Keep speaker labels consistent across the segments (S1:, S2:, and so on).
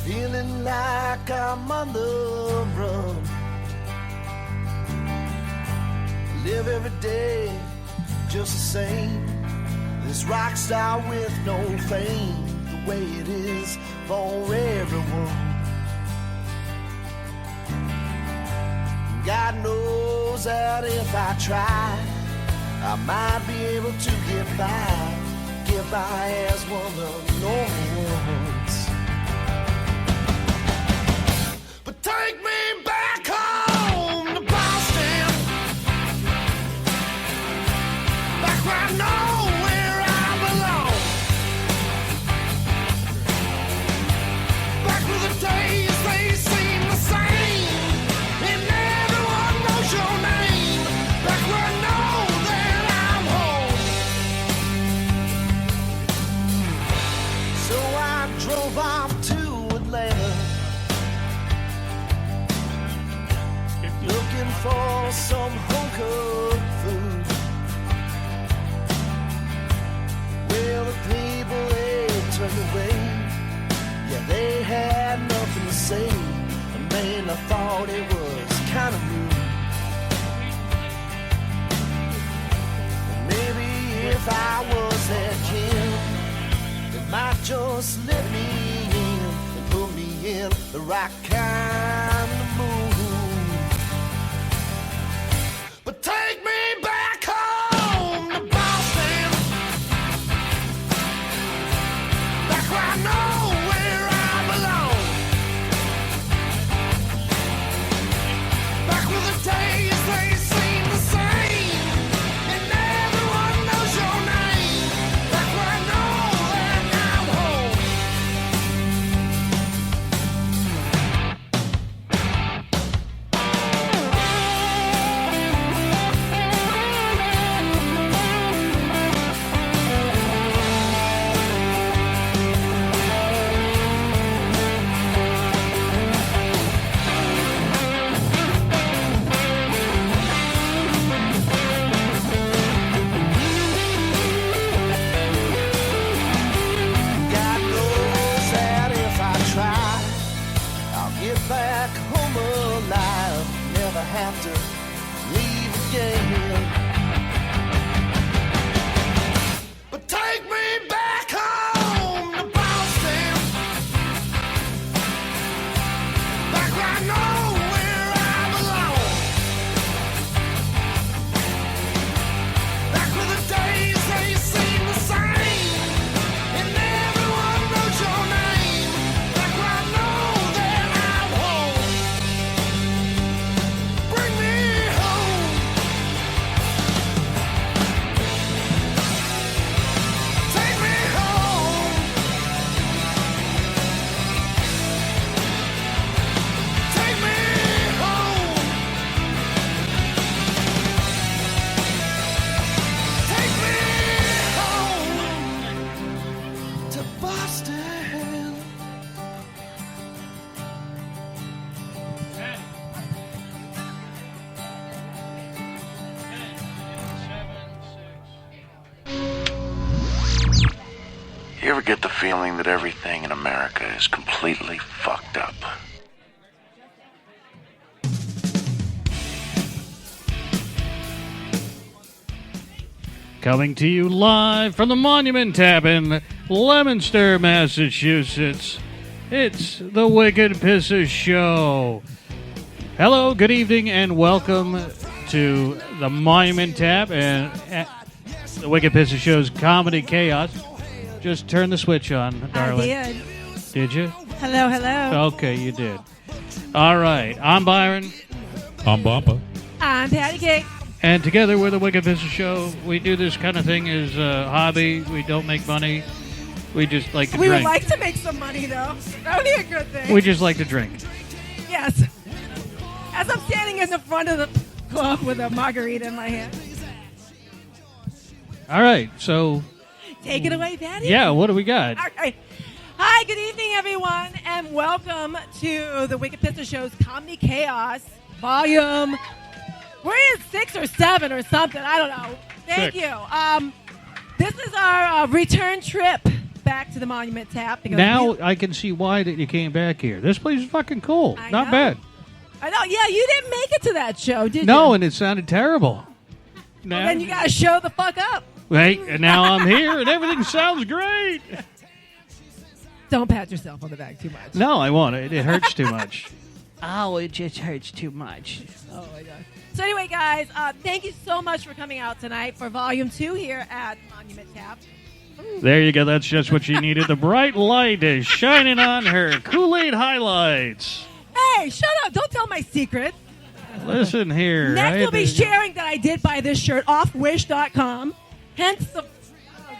S1: feeling like I'm on the run. Live every day just the same. This rock star with no fame, the way it is for everyone. God knows that if I try, I might be able to get by as one of the normal ones. But take me back home to Boston, back where I know where I belong, back where the days they seem the same, and everyone knows your name, back where I know that I'm home. So I drove off to Atlanta, looking for some home-cooked food. Well, the people, they turned away. Yeah, they had nothing to say. And man, I thought it was kind of rude. Maybe if I was their kid, they might just let me in and put me in the right kind of mood. But take me back home to Boston, back where I know where I belong, back where the days they seem the same, and everyone knows your name, back where I know that I'm home. God knows that if I try, I'll get back home alive, never have to leave again. But take me back home to Boston, back where I know where I belong, back where the days they seem the same, and everyone knows your name, back where I know that I'm home. Bring me home. Take me home. Take me home. Take me home to Boston.
S2: You ever get the feeling that everything in America is completely fucked up?
S3: Coming to you live from the Monument Tap in Leominster, Massachusetts. It's the Wicked Pisses Show. Hello, good evening, and welcome to the Monument Tap and the Wicked Pisses Show's Comedy Chaos. Just turn the switch on, darling.
S4: I did.
S3: Did you?
S4: Hello, hello.
S3: Okay, you did. All right, I'm Byron.
S5: I'm Bumpa.
S4: I'm Patty Cake.
S3: And together we're the Wicked Pisses Show. We do this kind of thing as a hobby. We don't make money. We just like to
S4: We
S3: drink.
S4: would like to make some money, though. That would be a good thing.
S3: We just like to drink.
S4: Yes. As I'm standing in the front of the club with a margarita in my hand.
S3: All right, so
S4: Take it away, Patty.
S3: yeah, what do we got?
S4: All right. Hi, good evening, everyone, and welcome to the Wicked Pisses Show's Comedy Chaos Volume. We're in 6 or 7 or something. I don't know. Thank
S3: 6.
S4: you. This is our return trip back to the Monument Tap. Because
S3: Now I can see why that you came back here. This place is fucking cool.
S4: I
S3: Not
S4: know.
S3: bad.
S4: I know. Yeah, you didn't make it to that show, did you?
S3: No, and it sounded terrible.
S4: Well, then you got to show the fuck up.
S3: Hey, and now I'm here, and everything sounds great.
S4: Don't pat yourself on the back too much.
S3: No, I won't. It hurts too much. Oh, it just hurts too much.
S4: Oh, my God. So anyway, guys, thank you so much for coming out tonight for Volume 2 here at Monument Tap.
S3: There you go. That's just what she needed. The bright light is shining on her Kool-Aid highlights.
S4: Hey, shut up. Don't tell my secret.
S3: Listen here.
S4: Next, we'll be sharing that I did buy this shirt off Wish.com. Hence the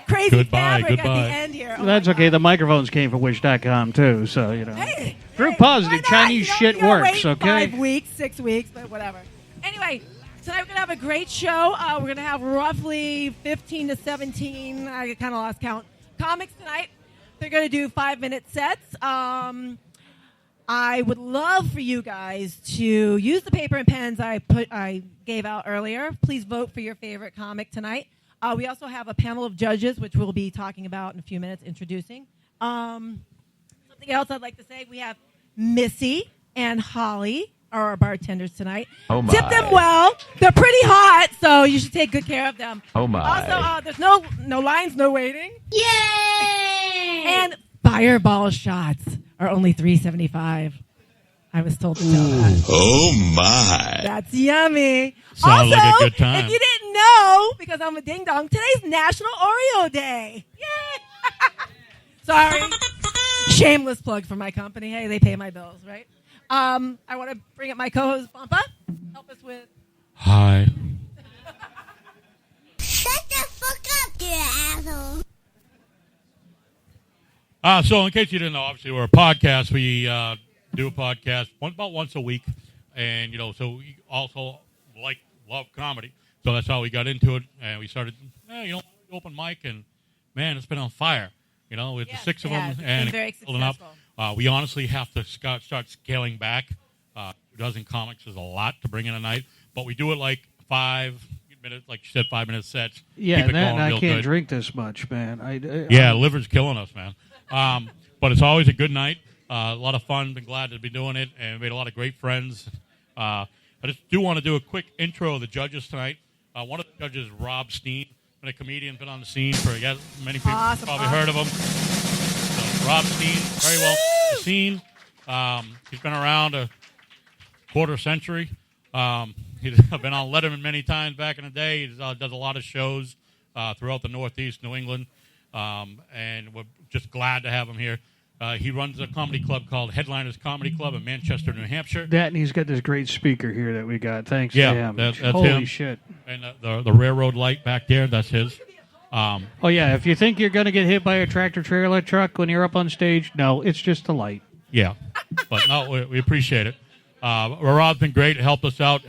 S4: crazy fabric at the end here. Oh
S3: That's
S4: my
S3: okay.
S4: God.
S3: The microphones came from Wish.com, too, so, you know.
S4: Hey,
S3: Proof
S4: hey,
S3: positive.
S4: why not?
S3: Chinese
S4: You don't-
S3: shit
S4: you don't
S3: works,
S4: wait
S3: okay?
S4: 5 weeks, 6 weeks, but whatever. Anyway, tonight we're going to have a great show. We're going to have roughly 15 to 17, I kind of lost count, comics tonight. They're going to do 5-minute sets. I would love for you guys to use the paper and pens I gave out earlier. Please vote for your favorite comic tonight. We also have a panel of judges, which we'll be talking about in a few minutes, introducing. Something else I'd like to say, we have Missy and Holly are our bartenders tonight.
S5: Oh, my.
S4: Tip them well. They're pretty hot, so you should take good care of them.
S5: Oh, my.
S4: Also, there's no lines, no waiting.
S6: Yay!
S4: And fireball shots are only $3.75. I was told to tell that.
S5: Oh, my.
S4: That's yummy.
S7: Sounds
S4: also,
S7: like a good time.
S4: if you didn't know, because I'm a ding dong, today's National Oreo Day. Yay! Sorry. Shameless plug for my company. Hey, they pay my bills, right? I want to bring up my co-host, Bumpa. Help us with...
S7: Hi.
S6: Shut the fuck up, you asshole.
S7: So in case you didn't know, obviously we're a podcast. We do a podcast about once a week, and so we also love comedy. So that's how we got into it, and we started, open mic, and man, it's been on fire. With
S4: Yes,
S7: the 6 of
S4: it
S7: them,
S4: has. It's
S7: and
S4: been very
S7: it's building up.
S4: successful.
S7: We honestly have to start scaling back. 2 dozen comics is a lot to bring in a night, but we do it like 5 minutes, like you said, 5-minute sets.
S3: Yeah,
S7: Keep it
S3: and
S7: going
S3: I
S7: real
S3: can't
S7: good.
S3: drink this much, man.
S7: Yeah, liver's killing us, man. But it's always a good night. A lot of fun. Been glad to be doing it, and made a lot of great friends. I just do want to do a quick intro of the judges tonight. One of the judges is Rob Steen, been a comedian, been on the scene for many people
S4: Awesome,
S7: probably
S4: awesome.
S7: heard of him. So Rob Steen, very well on the scene. He's been around a quarter century. He's been on Letterman many times back in the day. He does a lot of shows throughout the Northeast, New England. And we're just glad to have him here. He runs a comedy club called Headliners Comedy Club in Manchester, New Hampshire.
S3: That, and he's got this great speaker here that we got. Thanks
S7: Yeah,
S3: to him.
S7: that's
S3: Holy
S7: him.
S3: shit.
S7: And the railroad light back there, that's his.
S3: Oh, yeah, if you think you're going to get hit by a tractor-trailer truck when you're up on stage, no, it's just a light.
S7: Yeah. But no, we appreciate it. Rob's been great, helped us out.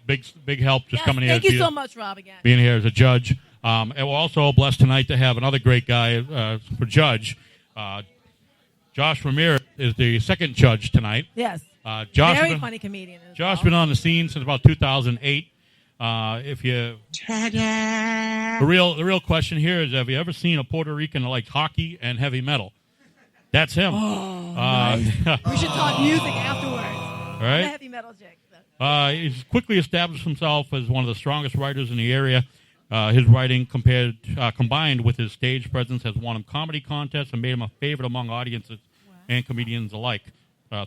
S7: Big help just
S4: Yes,
S7: coming here.
S4: thank you so much, Rob, again.
S7: Being here as a judge. And we're also blessed tonight to have another great guy for judge. Josh Ramirez is the second judge tonight.
S4: Yes.
S7: Josh
S4: Very
S7: been,
S4: funny comedian. as
S7: Josh
S4: well.
S7: been on the scene since about 2008. If you, the real question here is: have you ever seen a Puerto Rican like hockey and heavy metal? That's him.
S4: We should talk music afterwards.
S7: All
S4: The
S7: right.
S4: heavy metal chick.
S7: He's quickly established himself as one of the strongest writers in the area. His writing, combined with his stage presence, has won him comedy contests and made him a favorite among audiences and comedians alike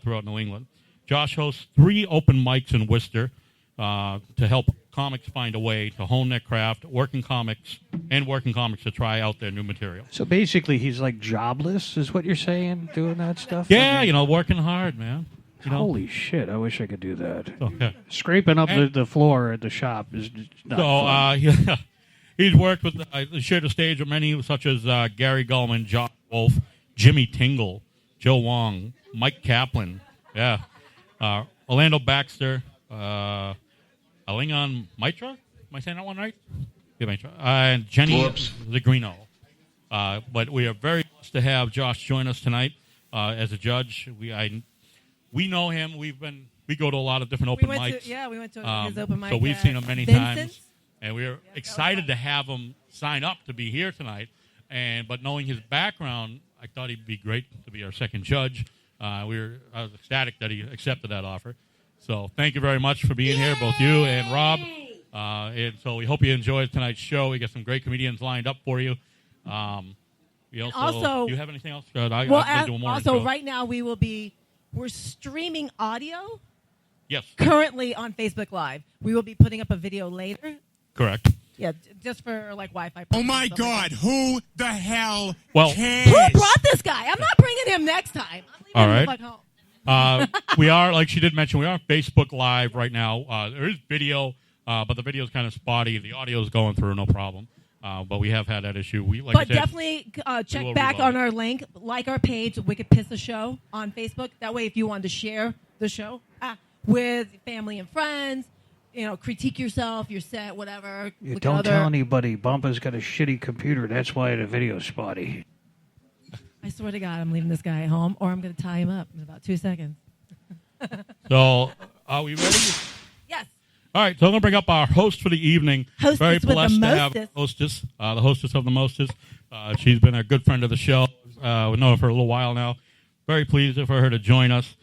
S7: throughout New England. Josh hosts 3 open mics in Worcester to help comics find a way to hone their craft, working comics to try out their new material.
S3: So basically, he's like jobless, is what you're saying, doing that stuff?
S7: Yeah,
S3: I mean,
S7: working hard, man.
S3: Holy shit, I wish I could do that.
S7: Okay.
S3: Scraping up
S7: And-
S3: the floor at the shop is just not
S7: So
S3: fun.
S7: he's worked with, shared the stage with many such as Gary Gulman, John Wolfe, Jimmy Tingle, Joe Wong, Mike Kaplan, Orlando Baxter, Alingon Mitra. Am I saying that one right? Yeah, Mitra. And Jenny Zagrino. But we are very blessed to have Josh join us tonight as a judge. We know him. We go to a lot of different open
S4: We went
S7: mics.
S4: to his open mic.
S7: So we've
S4: at
S7: seen him many
S4: Vincent's.
S7: times, and we're excited to have him sign up to be here tonight. But knowing his background, I thought he'd be great to be our second judge. I was ecstatic that he accepted that offer. So thank you very much for being here, both you and Rob. And so we hope you enjoyed tonight's show. We got some great comedians lined up for you. We also, do you have anything else?
S4: Right now we're streaming audio.
S7: Yes.
S4: Currently on Facebook Live. We will be putting up a video later.
S7: Correct.
S4: Yeah, just for like Wi-Fi.
S5: Oh my God! Who the hell
S7: Well,
S5: cares?
S4: Who brought this guy? I'm not bringing him next time. I'm leaving him the fuck home.
S7: We are, like she did mention, we are on Facebook Live right now. There is video, but the video is kind of spotty. The audio is going through, no problem. But we have had that issue.
S4: Definitely check back on our link, like our page, Wicked Pissa Show on Facebook. That way, if you wanted to share the show with family and friends, critique yourself, your set, whatever.
S3: Don't tell anybody. Bumpa's got a shitty computer. That's why the video's spotty.
S4: I swear to God, I'm leaving this guy at home, or I'm going to tie him up in about 2 seconds.
S7: So, are we ready?
S4: Yes.
S7: All right, so I'm going to bring up our host for the evening.
S4: Hostess
S7: Very
S4: with the
S7: blessed to have
S4: mostest.
S7: the hostess of the mostest. She's been a good friend of the show. We've known her for a little while now. Very pleased for her to join us.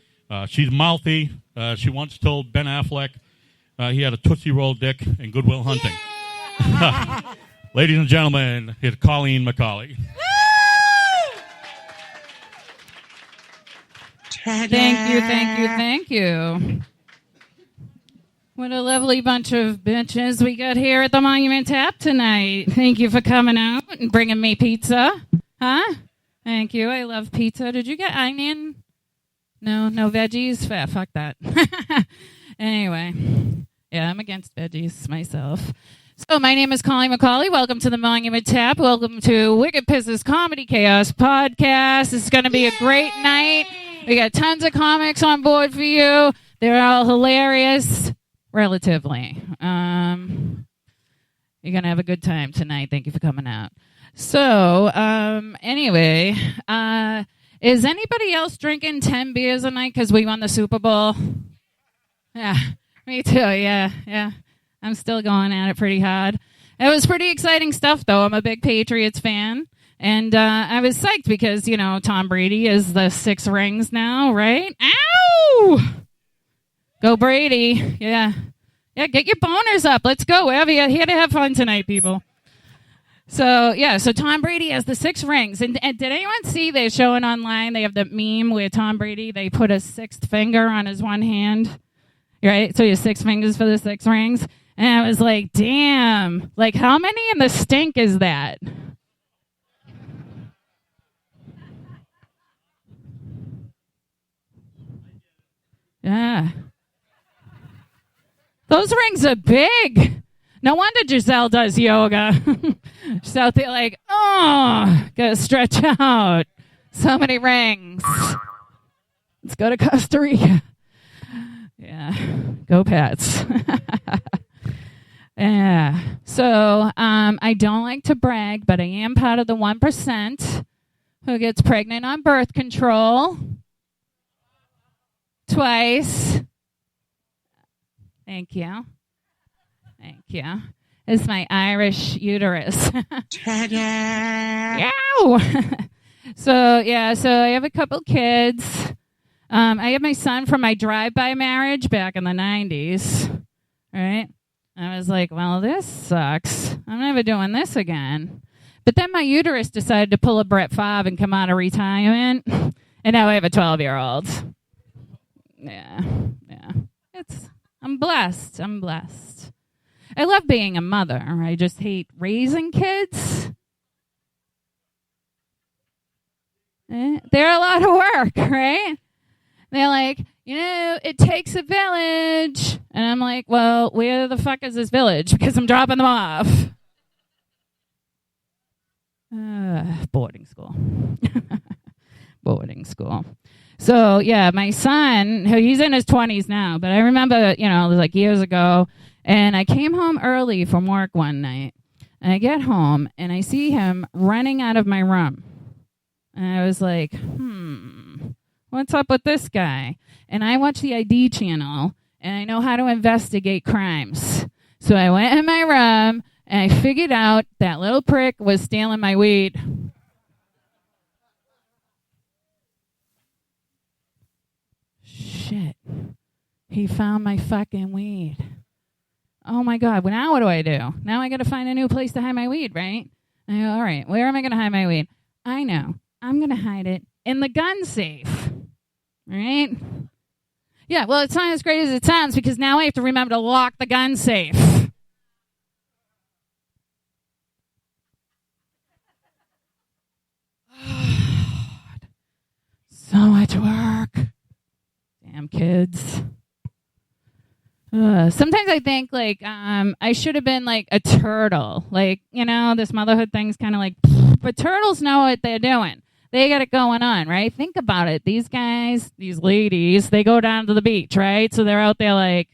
S7: She's mouthy. She once told Ben Affleck he had a Tootsie Roll dick in Good Will Hunting. Ladies and gentlemen, here's Colleen McCauley.
S8: Thank you. What a lovely bunch of bitches we got here at the Monument Tap tonight. Thank you for coming out and bringing me pizza. Huh? Thank you. I love pizza. Did you get onion? No veggies? Fuck that. Anyway. Yeah, I'm against veggies myself. So my name is Colleen McCauley. Welcome to the Monument Tap. Welcome to Wicked Pisses Comedy Chaos Podcast. This is going to be a great night. We got tons of comics on board for you. They're all hilarious, relatively. You're going to have a good time tonight. Thank you for coming out. So, anyway, is anybody else drinking 10 beers a night because we won the Super Bowl? Yeah, me too. Yeah. I'm still going at it pretty hard. It was pretty exciting stuff, though. I'm a big Patriots fan. And I was psyched because, Tom Brady is the 6 rings now, right? Ow! Go Brady. Yeah, get your boners up. Let's go. We're here to have fun tonight, people. So Tom Brady has the 6 rings. And did anyone see they're showing online, they have the meme where Tom Brady, they put a 6th finger on his one hand, right? So he has 6 fingers for the 6 rings. And I was like, damn, like how many in the stink is that? Yeah. Those rings are big. No wonder Giselle does yoga. She's out there like, gotta stretch out. So many rings. Let's go to Costa Rica. Yeah. Go Pats. Yeah. So I don't like to brag, but I am part of the 1% who gets pregnant on birth control. Twice. Thank you. It's my Irish uterus. Yow! So I have a couple kids. I have my son from my drive-by marriage back in the 90s. Right? I was like, well, this sucks. I'm never doing this again. But then my uterus decided to pull a Brett Favre and come out of retirement. And now I have a 12-year-old. Yeah. I'm blessed. I love being a mother. I just hate raising kids. They're a lot of work, right? They're like, it takes a village. And I'm like, well, where the fuck is this village? Because I'm dropping them off. Boarding school. So, my son, he's in his 20s now, but I remember, it was like years ago, and I came home early from work one night, and I get home, and I see him running out of my room. And I was like, what's up with this guy? And I watch the ID channel, and I know how to investigate crimes. So I went in my room, and I figured out that little prick was stealing my weed. He found my fucking weed. Oh my God, well, now what do I do? Now I got to find a new place to hide my weed, right? I go, all right, where am I going to hide my weed? I know. I'm going to hide it in the gun safe, right? Yeah, well, it's not as great as it sounds because now I have to remember to lock the gun safe. So much work. Damn kids. Sometimes I think like I should have been like a turtle. Like, you know, this motherhood thing's kind of like, but turtles know what they're doing. They got it going on, right? Think about it. These guys, these ladies, they go down to the beach, right? So they're out there like,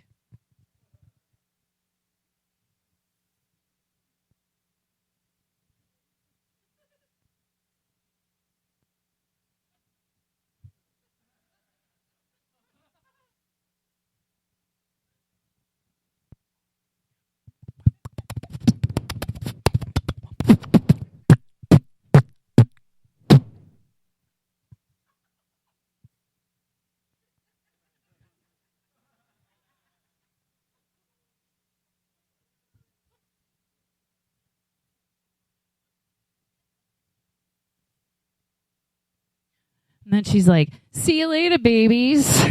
S8: and then she's like, see you later, babies.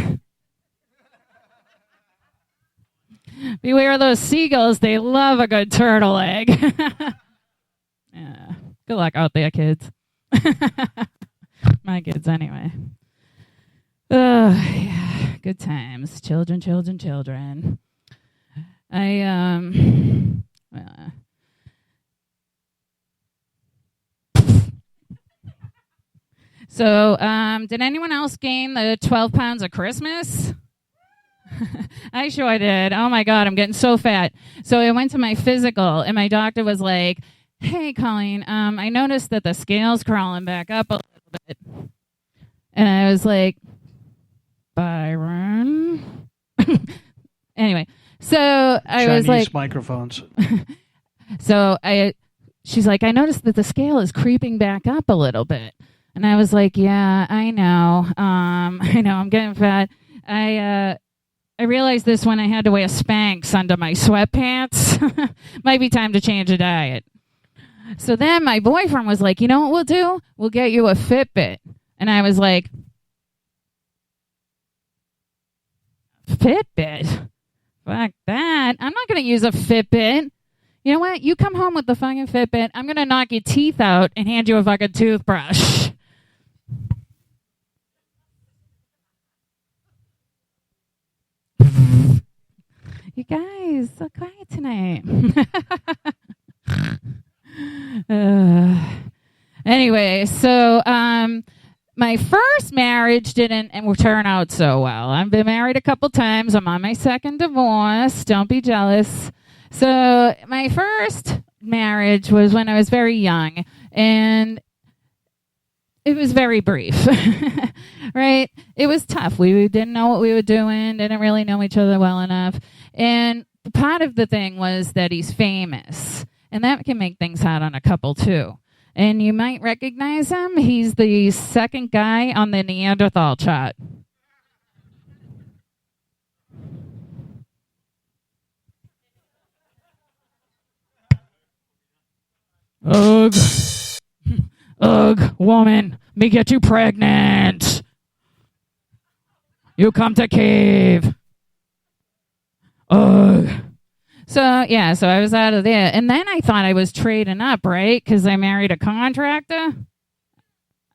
S8: Beware of those seagulls. They love a good turtle egg. Yeah. Good luck out there, kids. My kids, anyway. Yeah. Good times. Children, children, children. So, did anyone else gain the 12 pounds of Christmas? I sure did. Oh my God, I'm getting so fat. So I went to my physical, and my doctor was like, hey, Colleen, I noticed that the scale's crawling back up a little bit. And I was like, Byron? Anyway, so I was like,
S3: Chinese microphones.
S8: She's like, I noticed that the scale is creeping back up a little bit. And I was like, yeah, I know. I know, I'm getting fat. I realized this when I had to wear Spanx under my sweatpants. Might be time to change the diet. So then my boyfriend was like, you know what we'll do? We'll get you a Fitbit. And I was like, Fitbit? Fuck that. I'm not going to use a Fitbit. You know what? You come home with the fucking Fitbit. I'm going to knock your teeth out and hand you a fucking toothbrush. You guys, so quiet tonight. Anyway, so my first marriage didn't turn out so well. I've been married a couple times. I'm on my second divorce. Don't be jealous. So my first marriage was when I was very young, and it was very brief, right? It was tough. We didn't know what we were doing, didn't really know each other well enough. And part of the thing was that he's famous, and that can make things hard on a couple, too. And you might recognize him. He's the second guy on the Neanderthal chart. Ugh. Ugh, woman, me get you pregnant. You come to cave. Ugh. So I was out of there. And then I thought I was trading up, right? Because I married a contractor.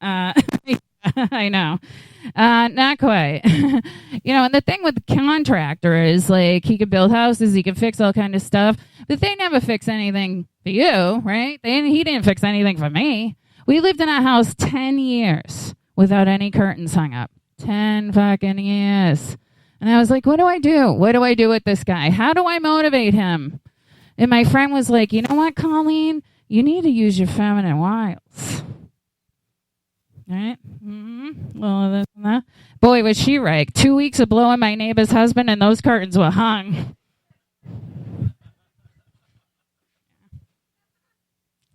S8: I know. Not quite. And the thing with the contractor is, like, he can build houses, he can fix all kind of stuff, but they never fix anything for you, right? He didn't fix anything for me. We lived in our house 10 years without any curtains hung up. 10 fucking years. And I was like, what do I do? What do I do with this guy? How do I motivate him? And my friend was like, you know what, Colleen? You need to use your feminine wiles. All right? Mm-hmm. Well, this and that. Boy, was she right. 2 weeks of blowing my neighbor's husband, and those curtains were hung.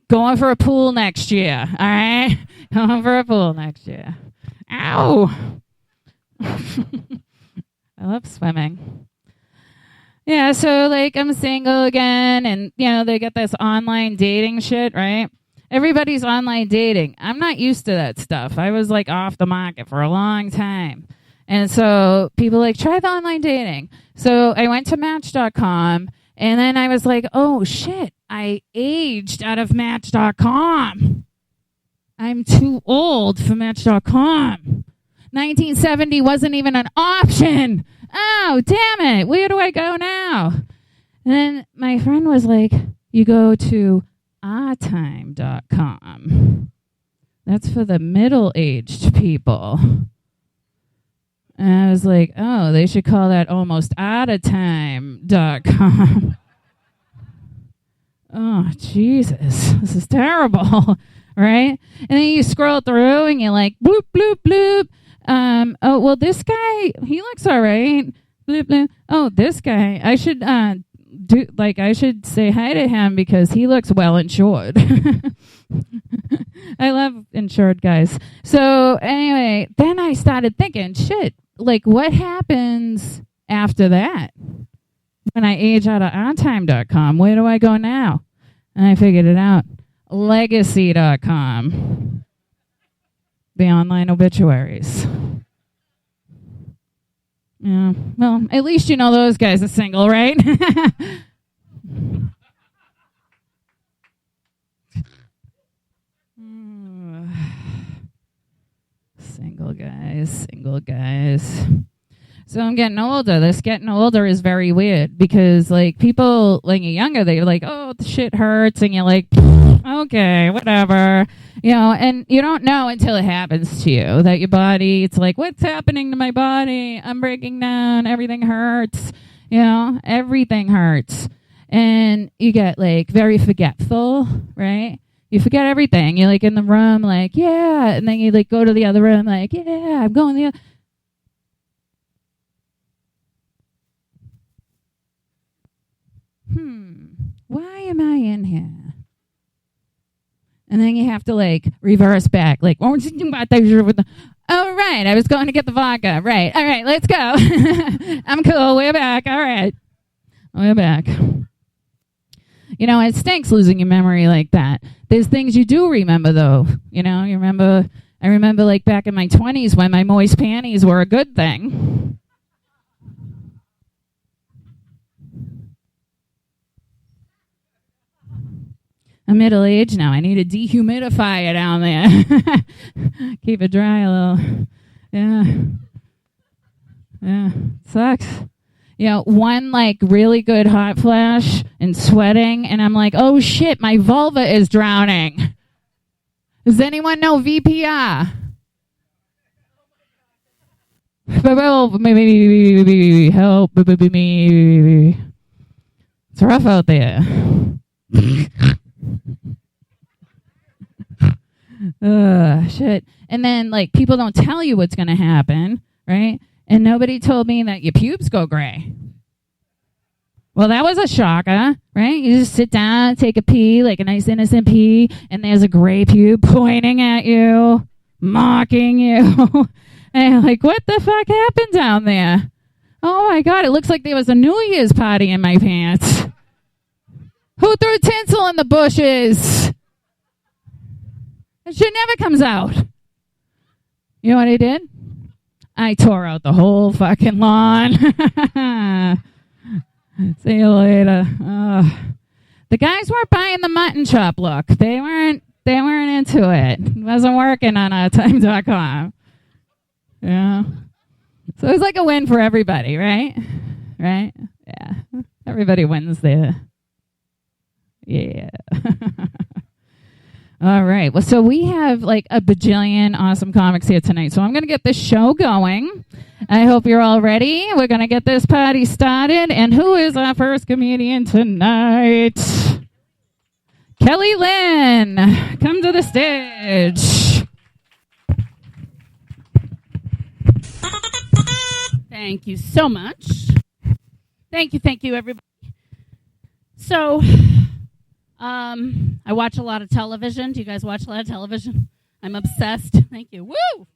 S8: Going for a pool next year, all right? Going for a pool next year. Ow! I love swimming. Yeah, so like I'm single again, and they get this online dating shit, right? Everybody's online dating. I'm not used to that stuff. I was like off the market for a long time. And so people like, try the online dating. So I went to Match.com, and then I was like, oh shit, I aged out of Match.com. I'm too old for Match.com. 1970 wasn't even an option. Oh, damn it. Where do I go now? And then my friend was like, you go to ourtime.com. That's for the middle-aged people. And I was like, oh, they should call that almost outatime.com. Oh, Jesus. This is terrible, right? And then you scroll through and you're like, bloop, bloop, bloop. Oh, well, this guy, he looks all right. Bloop, bloop. Oh, this guy, I should I should say hi to him because he looks well insured. I love insured guys. So anyway, then I started thinking, shit, like what happens after that? When I age out of ontime.com, where do I go now? And I figured it out. Legacy.com. The online obituaries. Yeah. Well, at least you know those guys are single, right? Single guys. So I'm getting older. This getting older is very weird because, like, people, when you're younger, they're like, oh, the shit hurts. And you're like, okay, whatever. And you don't know until it happens to you that your body, it's like, what's happening to my body? I'm breaking down. Everything hurts. Everything hurts. And you get, like, very forgetful, right? You forget everything. You're, like, in the room, like, yeah. And then you, like, go to the other room, like, yeah, I'm going the other. Why am I in here? And then you have to, like, reverse back. Like, all right, I was going to get the vodka. Right. All right, let's go. I'm cool. We're back. All right. We're back. It stinks losing your memory like that. There's things you do remember, though. I remember, like, back in my 20s when my moist panties were a good thing. I'm middle-aged now. I need a dehumidifier down there. Keep it dry a little. Yeah. Sucks. One, like, really good hot flash and sweating, and I'm like, oh, shit, my vulva is drowning. Does anyone know VPR? Help me. It's rough out there. Shit. And then, like, people don't tell you what's going to happen, right? And nobody told me that your pubes go gray. Well, that was a shocker, right? You just sit down, take a pee, like a nice innocent pee, and there's a gray pube pointing at you, mocking you. And you're like, what the fuck happened down there? Oh, my God, it looks like there was a New Year's party in my pants. Who threw tinsel in the bushes? That shit never comes out. You know what I did? I tore out the whole fucking lawn. See you later. The guys weren't buying the mutton chop look. They weren't into it. It wasn't working on outtime.com. Yeah. So it was like a win for everybody, right? Right? Yeah. Everybody wins there. Yeah. All right. Well, so we have like a bajillion awesome comics here tonight. So I'm going to get this show going. I hope you're all ready. We're going to get this party started. And who is our first comedian tonight? Kelly Lynn. Come to the stage.
S9: Thank you so much. Thank you, everybody. So, I watch a lot of television. Do you guys watch a lot of television? I'm obsessed. Thank you. Woo!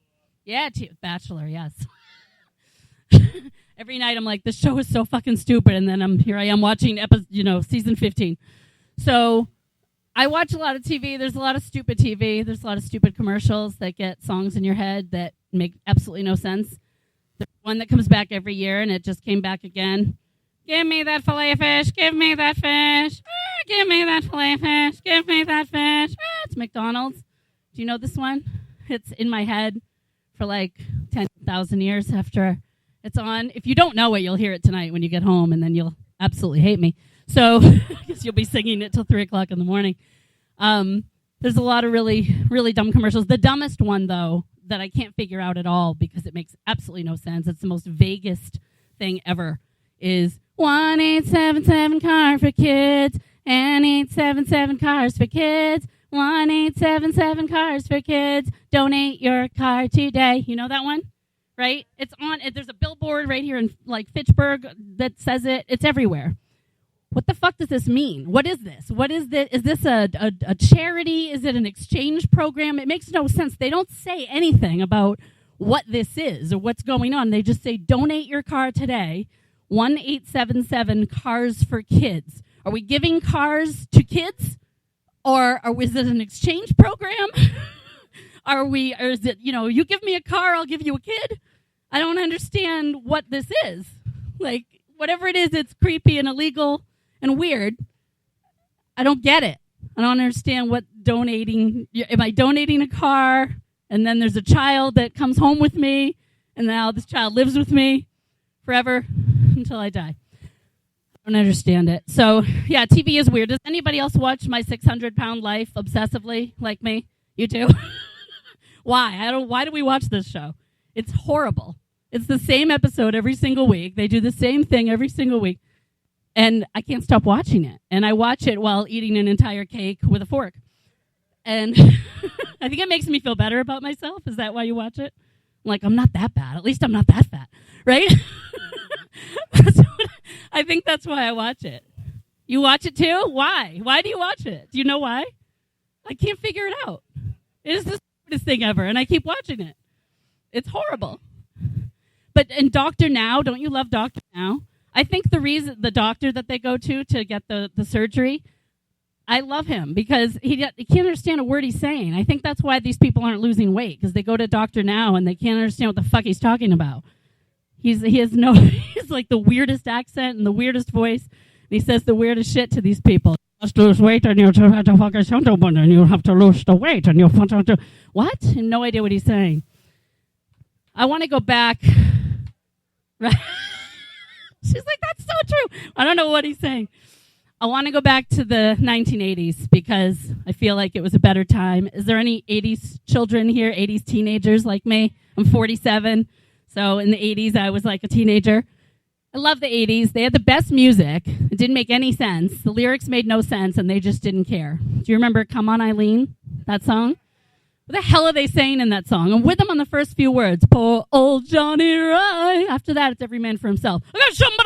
S9: Yeah, Bachelor, yes. Every night I'm like, this show is so fucking stupid, and then here I am watching season 15. So I watch a lot of TV. There's a lot of stupid TV. There's a lot of stupid commercials that get songs in your head that make absolutely no sense. There's one that comes back every year, and it just came back again. Give me that filet fish. Give me that fish. Give me that filet fish. Give me that fish. It's McDonald's. Do you know this one? It's in my head for like 10,000 years after it's on. If you don't know it, you'll hear it tonight when you get home, and then you'll absolutely hate me. So I guess you'll be singing it till 3 o'clock in the morning. There's a lot of really, really dumb commercials. The dumbest one, though, that I can't figure out at all because it makes absolutely no sense. It's the most vaguest thing ever. Is 1877 car for kids and 877 cars for kids. 1877 cars for kids. Donate your car today. You know that one? Right? It's on. There's a billboard right here in like Fitchburg that says it. It's everywhere. What the fuck does this mean? What is this? What is this? Is this a charity? Is it an exchange program? It makes no sense. They don't say anything about what this is or what's going on. They just say, donate your car today. 1877 cars for kids. Are we giving cars to kids? Or is it an exchange program? Or is it, you give me a car, I'll give you a kid? I don't understand what this is. Like, whatever it is, it's creepy and illegal and weird. I don't get it. I don't understand what donating. Am I donating a car, and then there's a child that comes home with me, and now this child lives with me forever until I die? I don't understand it. So, yeah, TV is weird. Does anybody else watch My 600-Pound Life obsessively like me? You do? Why? Why do we watch this show? It's horrible. It's the same episode every single week. They do the same thing every single week. And I can't stop watching it. And I watch it while eating an entire cake with a fork. And I think it makes me feel better about myself. Is that why you watch it? Like, I'm not that bad. At least I'm not that fat. Right? I think that's why I watch it. You watch it too? Why? Why do you watch it? Do you know why? I can't figure it out. It is the stupidest thing ever, and I keep watching it. It's horrible. But in Dr. Now, don't you love Dr. Now? I think the doctor that they go to get the surgery, I love him because he can't understand a word he's saying. I think that's why these people aren't losing weight, because they go to Dr. Now and they can't understand what the fuck he's talking about. He's like the weirdest accent and the weirdest voice, and he says the weirdest shit to these people. You must lose weight and you have to fucking something and you have to lose the weight and you have to what? I have no idea what he's saying. I want to go back. Right? She's like, that's so true. I don't know what he's saying. I want to go back to the 1980s because I feel like it was a better time. Is there any 80s children here, 80s teenagers like me? I'm 47. So in the 80s, I was like a teenager. I love the 80s. They had the best music. It didn't make any sense. The lyrics made no sense, and they just didn't care. Do you remember Come On Eileen, that song? What the hell are they saying in that song? I'm with them on the first few words. Poor old Johnny Rye. After that, it's every man for himself. What? Something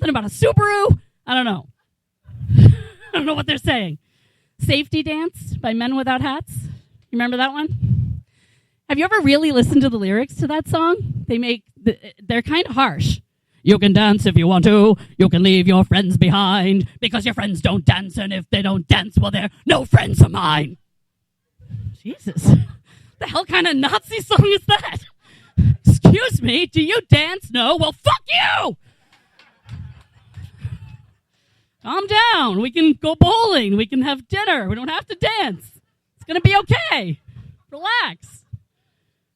S9: about a Subaru? I don't know. I don't know what they're saying. Safety Dance by Men Without Hats. You remember that one? Have you ever really listened to the lyrics to that song? They're kind of harsh. You can dance if you want to. You can leave your friends behind because your friends don't dance, and if they don't dance, well, they're no friends of mine. Jesus. What the hell kind of Nazi song is that? Excuse me, do you dance? No? Well, fuck you! Calm down. We can go bowling. We can have dinner. We don't have to dance. It's going to be okay. Relax.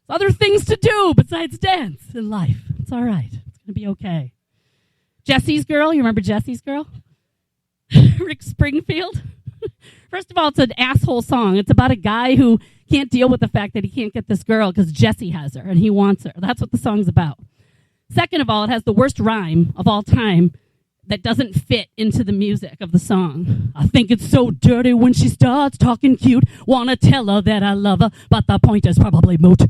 S9: There's other things to do besides dance in life. It's all right. It's going to be okay. Jesse's Girl. You remember Jesse's Girl? Rick Springfield. First of all, it's an asshole song. It's about a guy who can't deal with the fact that he can't get this girl because Jesse has her and he wants her. That's what the song's about. Second of all, it has the worst rhyme of all time that doesn't fit into the music of the song. I think it's so dirty when she starts talking cute. Wanna tell her that I love her, but the point is probably moot.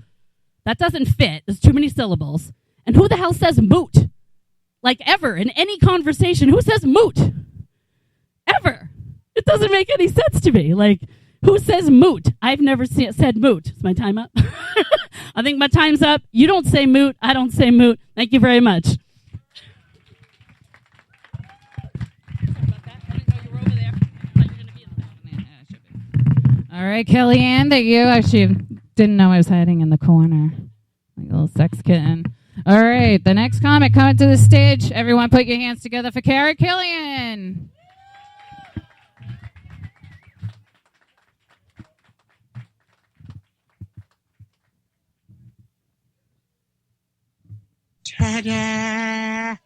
S9: That doesn't fit. There's too many syllables. And who the hell says moot? Like ever, in any conversation, who says moot? Ever. It doesn't make any sense to me. Like, Who says moot? I've never said moot. Is my time up? I think my time's up. You don't say moot. I don't say moot. Thank you very much.
S8: All right, Kellyanne, that you actually didn't know I was hiding in the corner. Like a little sex kitten. All right, the next comic coming to the stage. Everyone put your hands together for Kara Killian.
S5: Ta-da!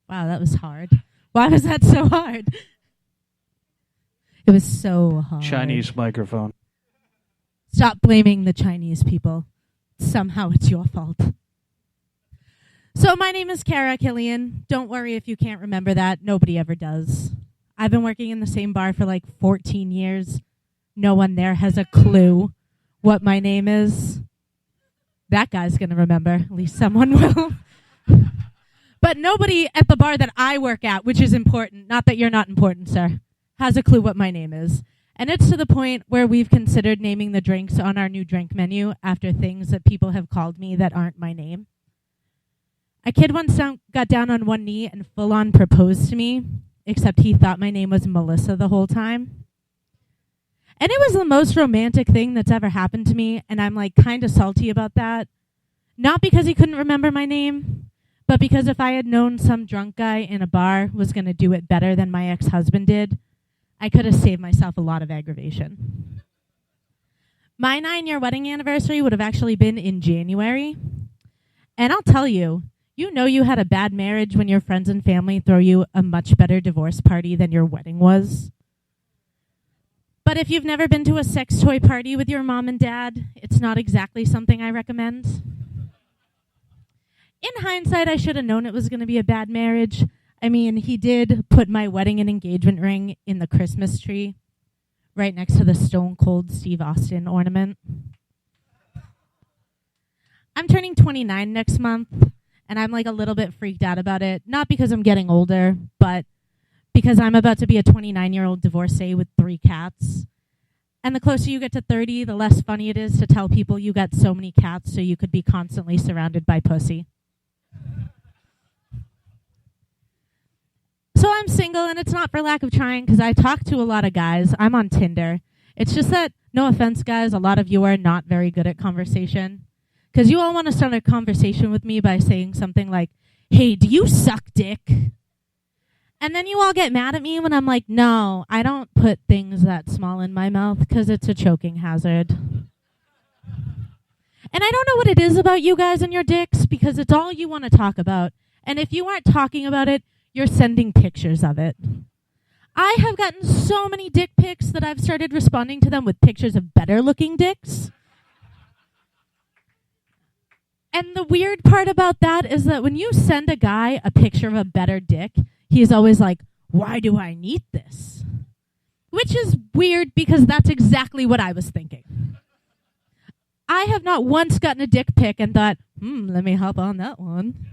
S4: Wow, that was hard. Why was that so hard? It was so hard.
S3: Chinese microphone.
S4: Stop blaming the Chinese people. Somehow it's your fault. So my name is Kara Killian. Don't worry if you can't remember that. Nobody ever does. I've been working in the same bar for like 14 years. No one there has a clue what my name is. That guy's going to remember. At least someone will. But nobody at the bar that I work at, which is important, not that you're not important, sir, has a clue what my name is. And it's to the point where we've considered naming the drinks on our new drink menu after things that people have called me that aren't my name. A kid once got down on one knee and full-on proposed to me, except he thought my name was Melissa the whole time. And it was the most romantic thing that's ever happened to me, and I'm like kind of salty about that. Not because he couldn't remember my name, but because if I had known some drunk guy in a bar was going to do it better than my ex-husband did, I could have saved myself a lot of aggravation. My 9-year wedding anniversary would have actually been in January. And I'll tell you, you know you had a bad marriage when your friends and family throw you a much better divorce party than your wedding was. But if you've never been to a sex toy party with your mom and dad, it's not exactly something I recommend. In hindsight, I should have known it was going to be a bad marriage. I mean, he did put my wedding and engagement ring in the Christmas tree, right next to the Stone Cold Steve Austin ornament. I'm turning 29 next month, and I'm like a little bit freaked out about it. Not because I'm getting older, but because I'm about to be a 29-year-old divorcee with 3 cats. And the closer you get to 30, the less funny it is to tell people you got so many cats so you could be constantly surrounded by pussy. So I'm single, and it's not for lack of trying, because I talk to a lot of guys. I'm on Tinder. It's just that, no offense, guys, a lot of you are not very good at conversation. Because you all want to start a conversation with me by saying something like, hey, do you suck dick? And then you all get mad at me when I'm like, no, I don't put things that small in my mouth because it's a choking hazard. And I don't know what it is about you guys and your dicks, because it's all you want to talk about. And if you aren't talking about it, you're sending pictures of it. I have gotten so many dick pics that I've started responding to them with pictures of better looking dicks. And the weird part about that is that when you send a guy a picture of a better dick, he's always like, why do I need this? Which is weird, because that's exactly what I was thinking. I have not once gotten a dick pic and thought, let me hop on that one.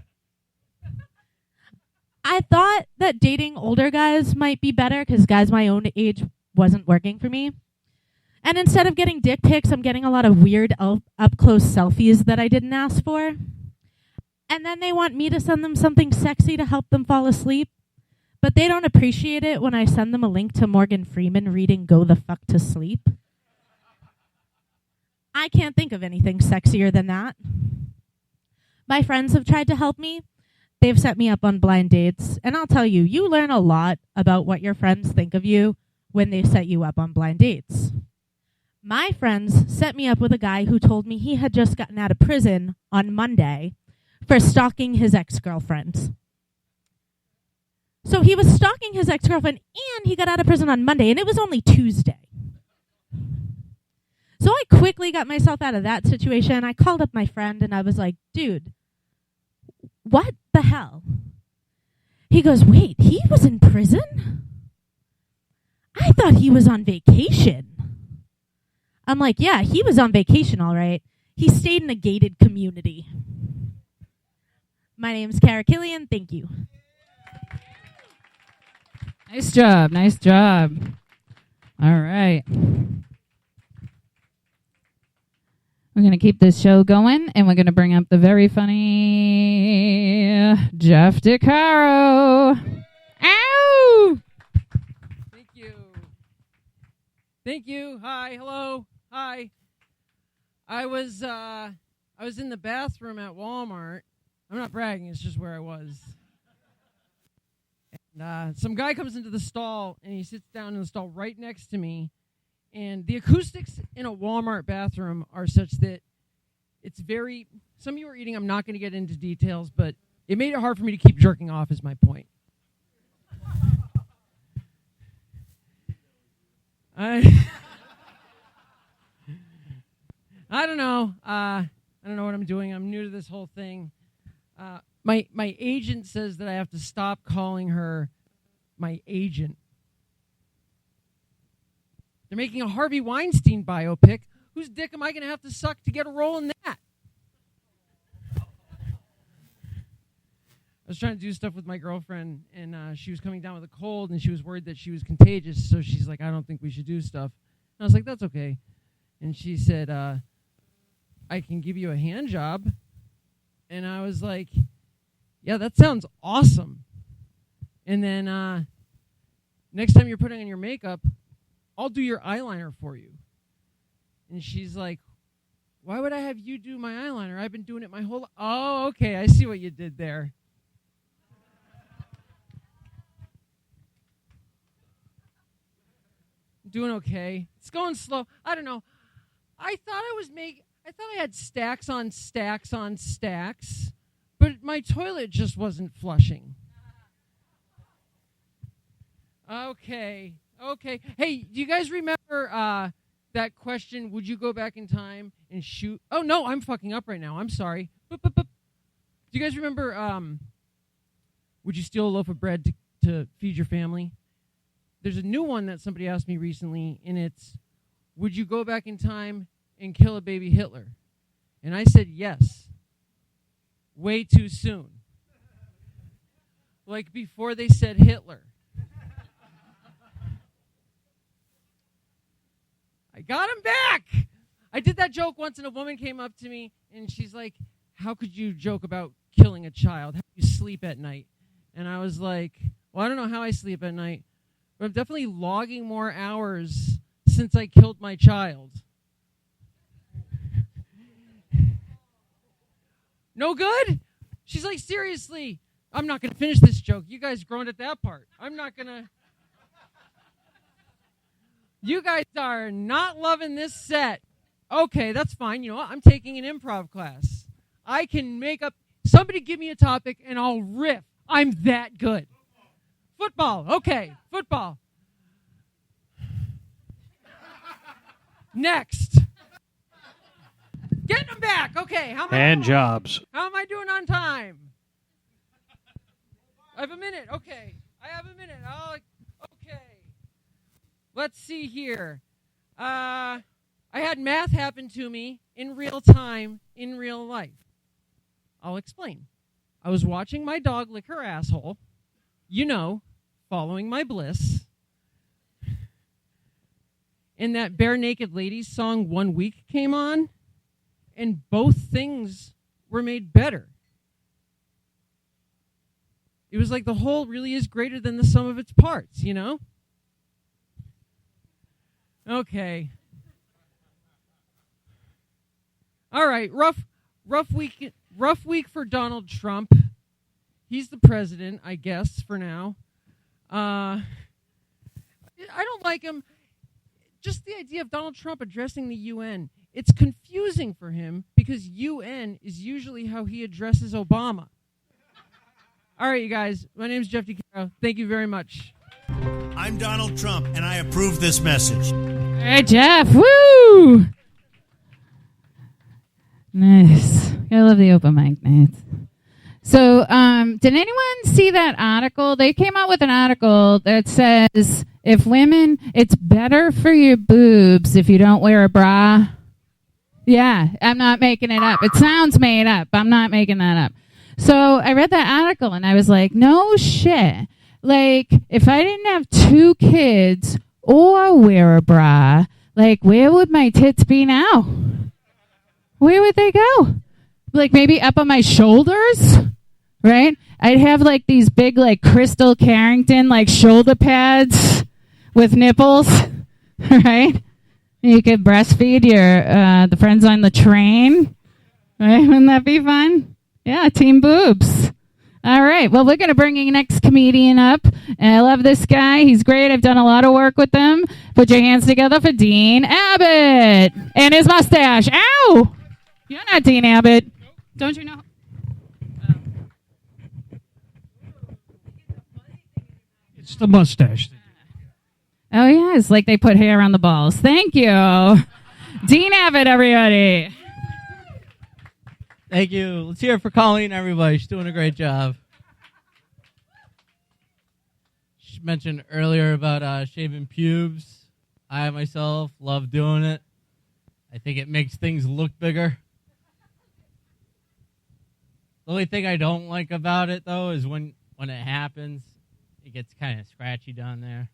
S4: I thought that dating older guys might be better, because guys my own age wasn't working for me. And instead of getting dick pics, I'm getting a lot of weird up-close selfies that I didn't ask for. And then they want me to send them something sexy to help them fall asleep. But they don't appreciate it when I send them a link to Morgan Freeman reading Go the Fuck to Sleep. I can't think of anything sexier than that. My friends have tried to help me. They've set me up on blind dates. And I'll tell you, you learn a lot about what your friends think of you when they set you up on blind dates. My friends set me up with a guy who told me he had just gotten out of prison on Monday for stalking his ex-girlfriend. So he was stalking his ex-girlfriend, and he got out of prison on Monday, and it was only Tuesday. So I quickly got myself out of that situation. I called up my friend, and I was like, dude, what the hell? He goes, wait, he was in prison? I thought he was on vacation. I'm like, yeah, he was on vacation, all right. He stayed in a gated community.
S10: My name is Kara Killian. Thank you.
S8: Nice job. Nice job. All right. We're going to keep this show going, and we're going to bring up the very funny Jeff DeCaro. Ow!
S11: Thank you. Thank you. Hi. Hello. Hi. I was in the bathroom at Walmart. I'm not bragging. It's just where I was. And some guy comes into the stall, and he sits down in the stall right next to me. And the acoustics in a Walmart bathroom are such that it's very... Some of you are eating. I'm not going to get into details, but it made it hard for me to keep jerking off is my point. I don't know. I don't know what I'm doing. I'm new to this whole thing. My agent says that I have to stop calling her my agent. They're making a Harvey Weinstein biopic. Whose dick am I going to have to suck to get a role in that? I was trying to do stuff with my girlfriend, and she was coming down with a cold, and she was worried that she was contagious, so she's like, I don't think we should do stuff. And I was like, that's okay. And she said, I can give you a hand job. And I was like, yeah, that sounds awesome. And then next time you're putting on your makeup, I'll do your eyeliner for you. And she's like, why would I have you do my eyeliner? I've been doing it my whole life. Oh, okay, I see what you did there. Doing okay. It's going slow. I don't know. I thought I had stacks on stacks on stacks, but my toilet just wasn't flushing. Okay. Hey, do you guys remember that question, would you go back in time and shoot? Oh, no, I'm fucking up right now. I'm sorry. Do you guys remember, would you steal a loaf of bread to feed your family? There's a new one that somebody asked me recently, and it's, would you go back in time and kill a baby Hitler? And I said yes. Way too soon. Like before they said Hitler. I got him back! I did that joke once, and a woman came up to me, and she's like, how could you joke about killing a child? How do you sleep at night? And I was like, well, I don't know how I sleep at night, but I'm definitely logging more hours since I killed my child. No good? She's like, seriously, I'm not going to finish this joke. You guys groaned at that part. I'm not going to... You guys are not loving this set. Okay, that's fine. You know what? I'm taking an improv class. I can make up... Somebody give me a topic, and I'll riff. I'm that good. Football. Okay, football. Next. Getting them back. Okay, how am I
S3: And
S11: doing?
S3: jobs.
S11: How am I doing on time? I have a minute. Okay. I have a minute. Okay. Let's see here. I had math happen to me in real time, in real life. I'll explain. I was watching my dog lick her asshole. You know, following my bliss. And that Bare Naked Ladies song 1 Week came on. And both things were made better. It was like the whole really is greater than the sum of its parts, you know? Okay. All right, rough week for Donald Trump. He's the president, I guess, for now. I don't like him. Just the idea of Donald Trump addressing the UN. It's confusing for him because UN is usually how he addresses Obama. All right, you guys. My name is Jeff DeCaro. Thank you very much.
S12: I'm Donald Trump, and I approve this message.
S8: All right, Jeff. Woo! Nice. I love the open mic nights. So, did anyone see that article? They came out with an article that says, if women, it's better for your boobs if you don't wear a bra. Yeah, I'm not making it up. It sounds made up. I'm not making that up. So I read that article and I was like, no shit. Like, if I didn't have 2 kids or wear a bra, like, where would my tits be now? Where would they go? Like, maybe up on my shoulders, right? I'd have, like, these big, like, Crystal Carrington, like, shoulder pads with nipples, right? You could breastfeed your the friends on the train, right? Wouldn't that be fun? Yeah, team boobs. All right. Well, we're going to bring the next comedian up. And I love this guy. He's great. I've done a lot of work with him. Put your hands together for Dean Abbott and his mustache. Ow! You're not Dean Abbott. Don't you know?
S3: It's the mustache.
S8: Oh, yeah. It's like they put hair on the balls. Thank you. Dean Abbott, everybody.
S13: Thank you. Let's hear it for Colleen, everybody. She's doing a great job. She mentioned earlier about shaving pubes. I myself love doing it. I think it makes things look bigger. The only thing I don't like about it, though, is when it happens, it gets kind of scratchy down there.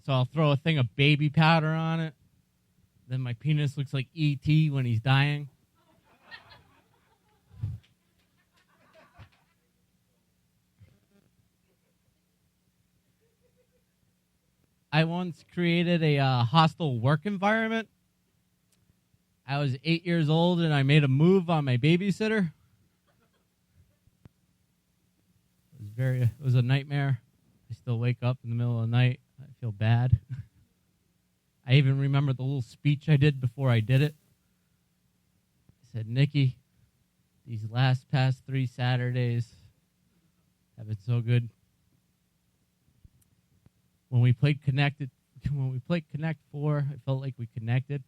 S13: So I'll throw a thing of baby powder on it. Then my penis looks like E.T. when he's dying. I once created a hostile work environment. I was 8 years old and I made a move on my babysitter. It was a nightmare. I still wake up in the middle of the night. I feel bad. I even remember the little speech I did before I did it. I said, Nikki, these past 3 Saturdays have been so good. When we played Connect 4, I felt like we connected.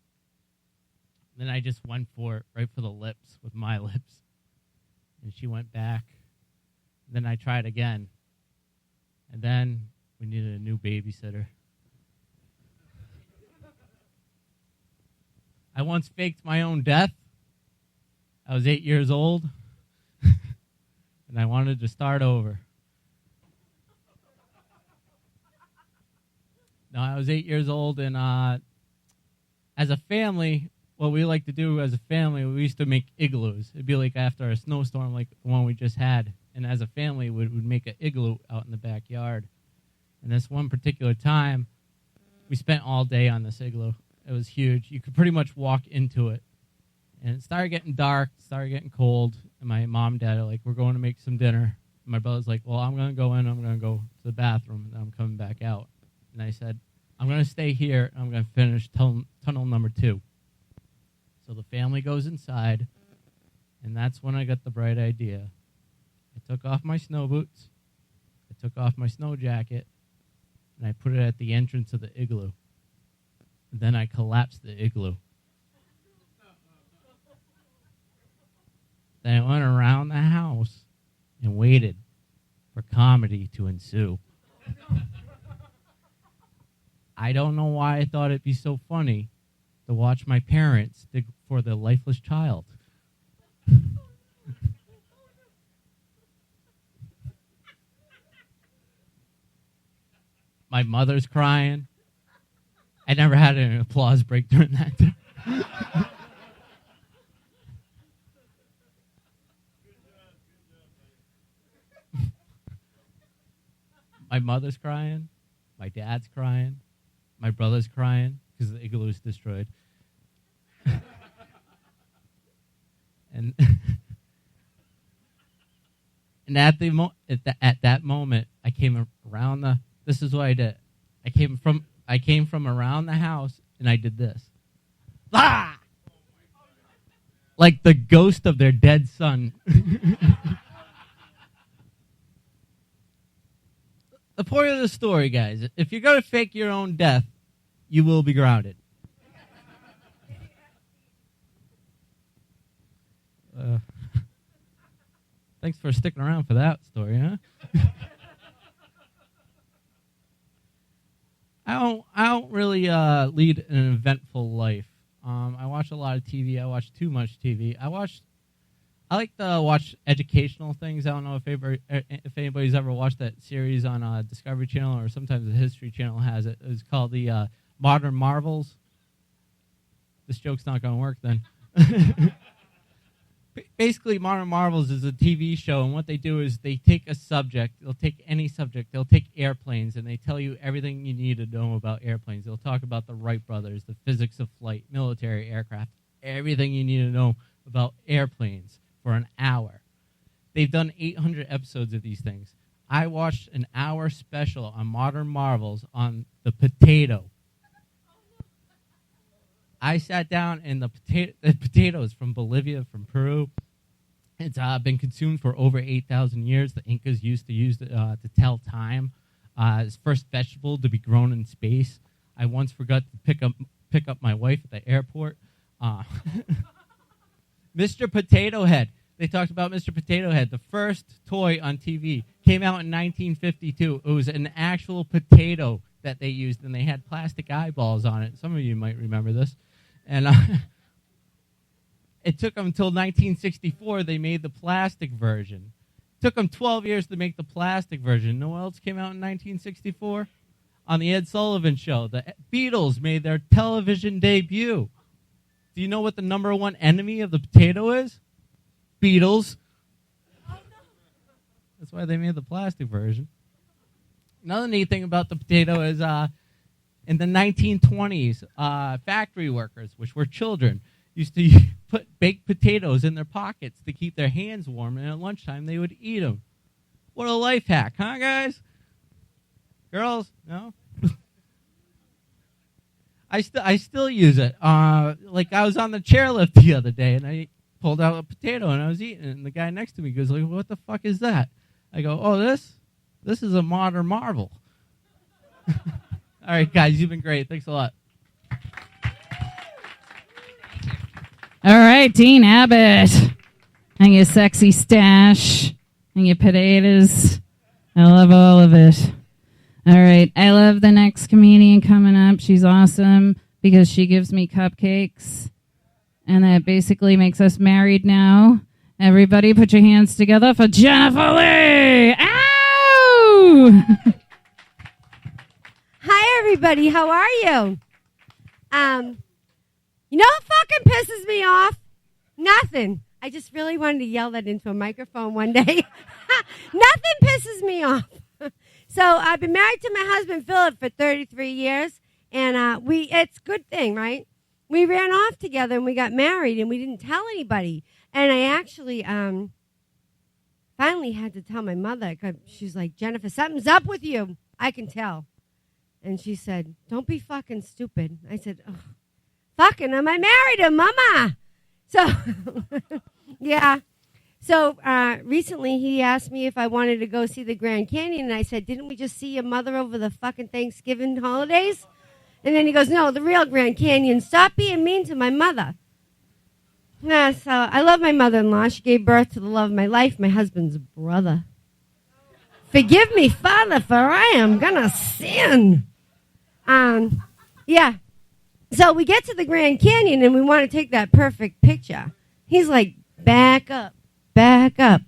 S13: Then I just went for it, right for the lips, with my lips. And she went back. Then I tried again. And then we needed a new babysitter. I once faked my own death. I was 8 years old. And I wanted to start over. No, I was 8 years old, and as a family, what we like to do as a family, we used to make igloos. It'd be like after a snowstorm like the one we just had. And as a family, we would make an igloo out in the backyard. And this one particular time, we spent all day on this igloo. It was huge. You could pretty much walk into it. And it started getting dark, started getting cold. And my mom and dad are like, we're going to make some dinner. And my brother's like, well, I'm going to go in. I'm going to go to the bathroom, and I'm coming back out. And I said, I'm going to stay here, and I'm going to finish tunnel number 2. So the family goes inside, and that's when I got the bright idea. I took off my snow boots, I took off my snow jacket, and I put it at the entrance of the igloo. And then I collapsed the igloo. Then I went around the house and waited for comedy to ensue. I don't know why I thought it'd be so funny to watch my parents dig for their lifeless child. My mother's crying. I never had an applause break during that. My mother's crying. My dad's crying. My brother's crying because the igloo is destroyed. and and at that moment, I came around the. This is what I did. I came from around the house, and I did this. Ah! Like the ghost of their dead son. The point of the story, guys, if you're going to fake your own death, you will be grounded. Thanks for sticking around for that story, huh? I don't really lead an eventful life. I watch a lot of TV. I watch too much TV. I like to watch educational things. I don't know if anybody's ever watched that series on Discovery Channel, or sometimes the History Channel has it. It's called the Modern Marvels. This joke's not going to work then. Basically, Modern Marvels is a TV show, and what they do is they take a subject. They'll take any subject. They'll take airplanes, and they tell you everything you need to know about airplanes. They'll talk about the Wright brothers, the physics of flight, military aircraft, everything you need to know about airplanes for an hour. They've done 800 episodes of these things. I watched an hour special on Modern Marvels on the potato. I sat down, and the potatoes from Bolivia, from Peru, it's been consumed for over 8,000 years. The Incas used to use it to tell time. It's the first vegetable to be grown in space. I once forgot to pick up my wife at the airport. Mr. Potato Head. They talked about Mr. Potato Head. The first toy on TV came out in 1952. It was an actual potato that they used, and they had plastic eyeballs on it. Some of you might remember this. And it took them until 1964 they made the plastic version. It took them 12 years to make the plastic version. No one else came out in 1964? On the Ed Sullivan Show, the Beatles made their television debut. Do you know what the number one enemy of the potato is? Beatles. That's why they made the plastic version. Another neat thing about the potato is in the 1920s, factory workers, which were children, used to put baked potatoes in their pockets to keep their hands warm, and at lunchtime they would eat them. What a life hack, huh, guys? Girls? No? I still use it. Like I was on the chairlift the other day, and I pulled out a potato, and I was eating it, and the guy next to me goes, like, what the fuck is that? I go, oh, this is a modern marvel. All right, guys, you've been great. Thanks a lot.
S8: All right, Dean Abbott. And your sexy stash. And your potatoes. I love all of it. All right, I love the next comedian coming up. She's awesome because she gives me cupcakes. And that basically makes us married now. Everybody put your hands together for Jennifer Lee. Ow!
S14: Hi, everybody. How are you? You know what fucking pisses me off? Nothing. I just really wanted to yell that into a microphone one day. Nothing pisses me off. So I've been married to my husband, Philip, for 33 years, and it's a good thing, right? We ran off together, and we got married, and we didn't tell anybody. And I actually finally had to tell my mother. She's like, Jennifer, something's up with you. I can tell. And she said, don't be fucking stupid. I said, oh, fucking, am I married to Mama? So, yeah. So recently he asked me if I wanted to go see the Grand Canyon. And I said, didn't we just see your mother over the fucking Thanksgiving holidays? And then he goes, no, the real Grand Canyon. Stop being mean to my mother. Yeah, so I love my mother-in-law. She gave birth to the love of my life, my husband's brother. Forgive me, Father, for I am gonna sin. Yeah. So we get to the Grand Canyon and we want to take that perfect picture. He's like, back up, back up.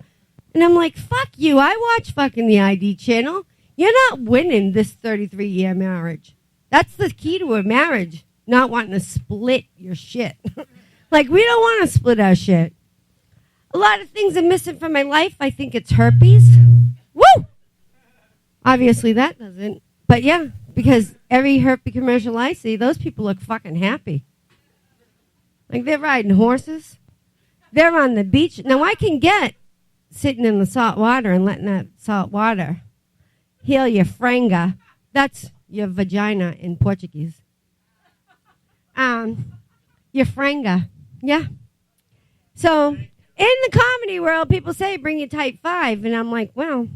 S14: And I'm like, fuck you. I watch fucking the ID channel. You're not winning this 33-year marriage. That's the key to a marriage, not wanting to split your shit. Like, we don't want to split our shit. A lot of things are missing from my life. I think it's herpes. Woo! Obviously that doesn't. But yeah, because every herpes commercial I see, those people look fucking happy. Like they're riding horses. They're on the beach. Now I can get sitting in the salt water and letting that salt water heal your franga. That's your vagina in Portuguese. Your franga. Yeah. So in the comedy world, people say bring your type 5. And I'm like, well,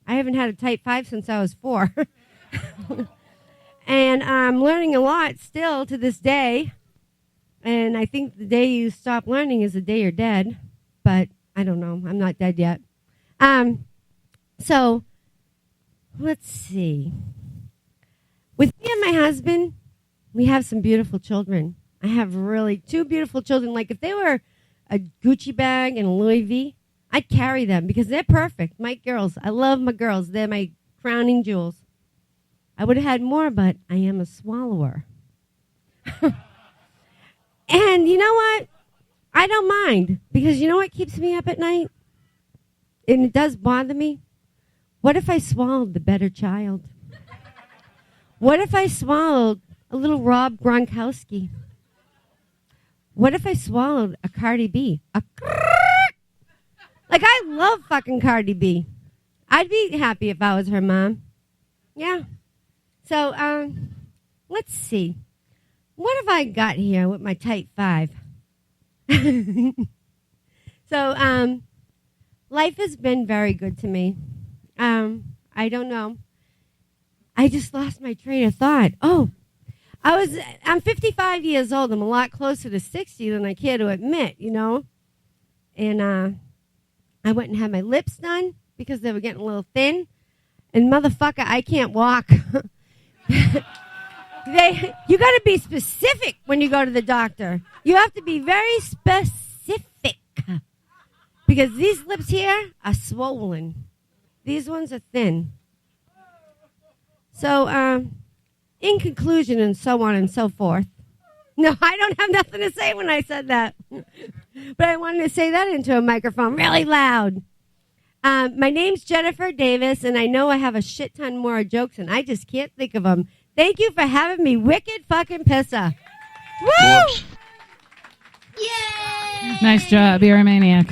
S14: I haven't had a type 5 since I was 4. And I'm learning a lot still to this day. And I think the day you stop learning is the day you're dead. But I don't know. I'm not dead yet. So let's see. With me and my husband, we have some beautiful children. I have really 2 beautiful children. Like if they were a Gucci bag and a Louis V, I'd carry them because they're perfect. My girls, I love my girls. They're my crowning jewels. I would have had more, but I am a swallower. And you know what? I don't mind because you know what keeps me up at night? And it does bother me. What if I swallowed the better child? What if I swallowed a little Rob Gronkowski? What if I swallowed a Cardi B? Like, I love fucking Cardi B. I'd be happy if I was her mom. Yeah. So, let's see. What have I got here with my type 5? So, life has been very good to me. I don't know. I just lost my train of thought. Oh, I'm 55 years old. I'm a lot closer to 60 than I care to admit, you know. And I went and had my lips done because they were getting a little thin. And motherfucker, I can't walk. You got to be specific when you go to the doctor. You have to be very specific because these lips here are swollen. These ones are thin. So, in conclusion, and so on and so forth. No, I don't have nothing to say when I said that. But I wanted to say that into a microphone really loud. My name's Jennifer Davis, and I know I have a shit ton more jokes, and I just can't think of them. Thank you for having me, wicked fucking pisser. Woo!
S6: Yay!
S8: Nice job. You're a maniac.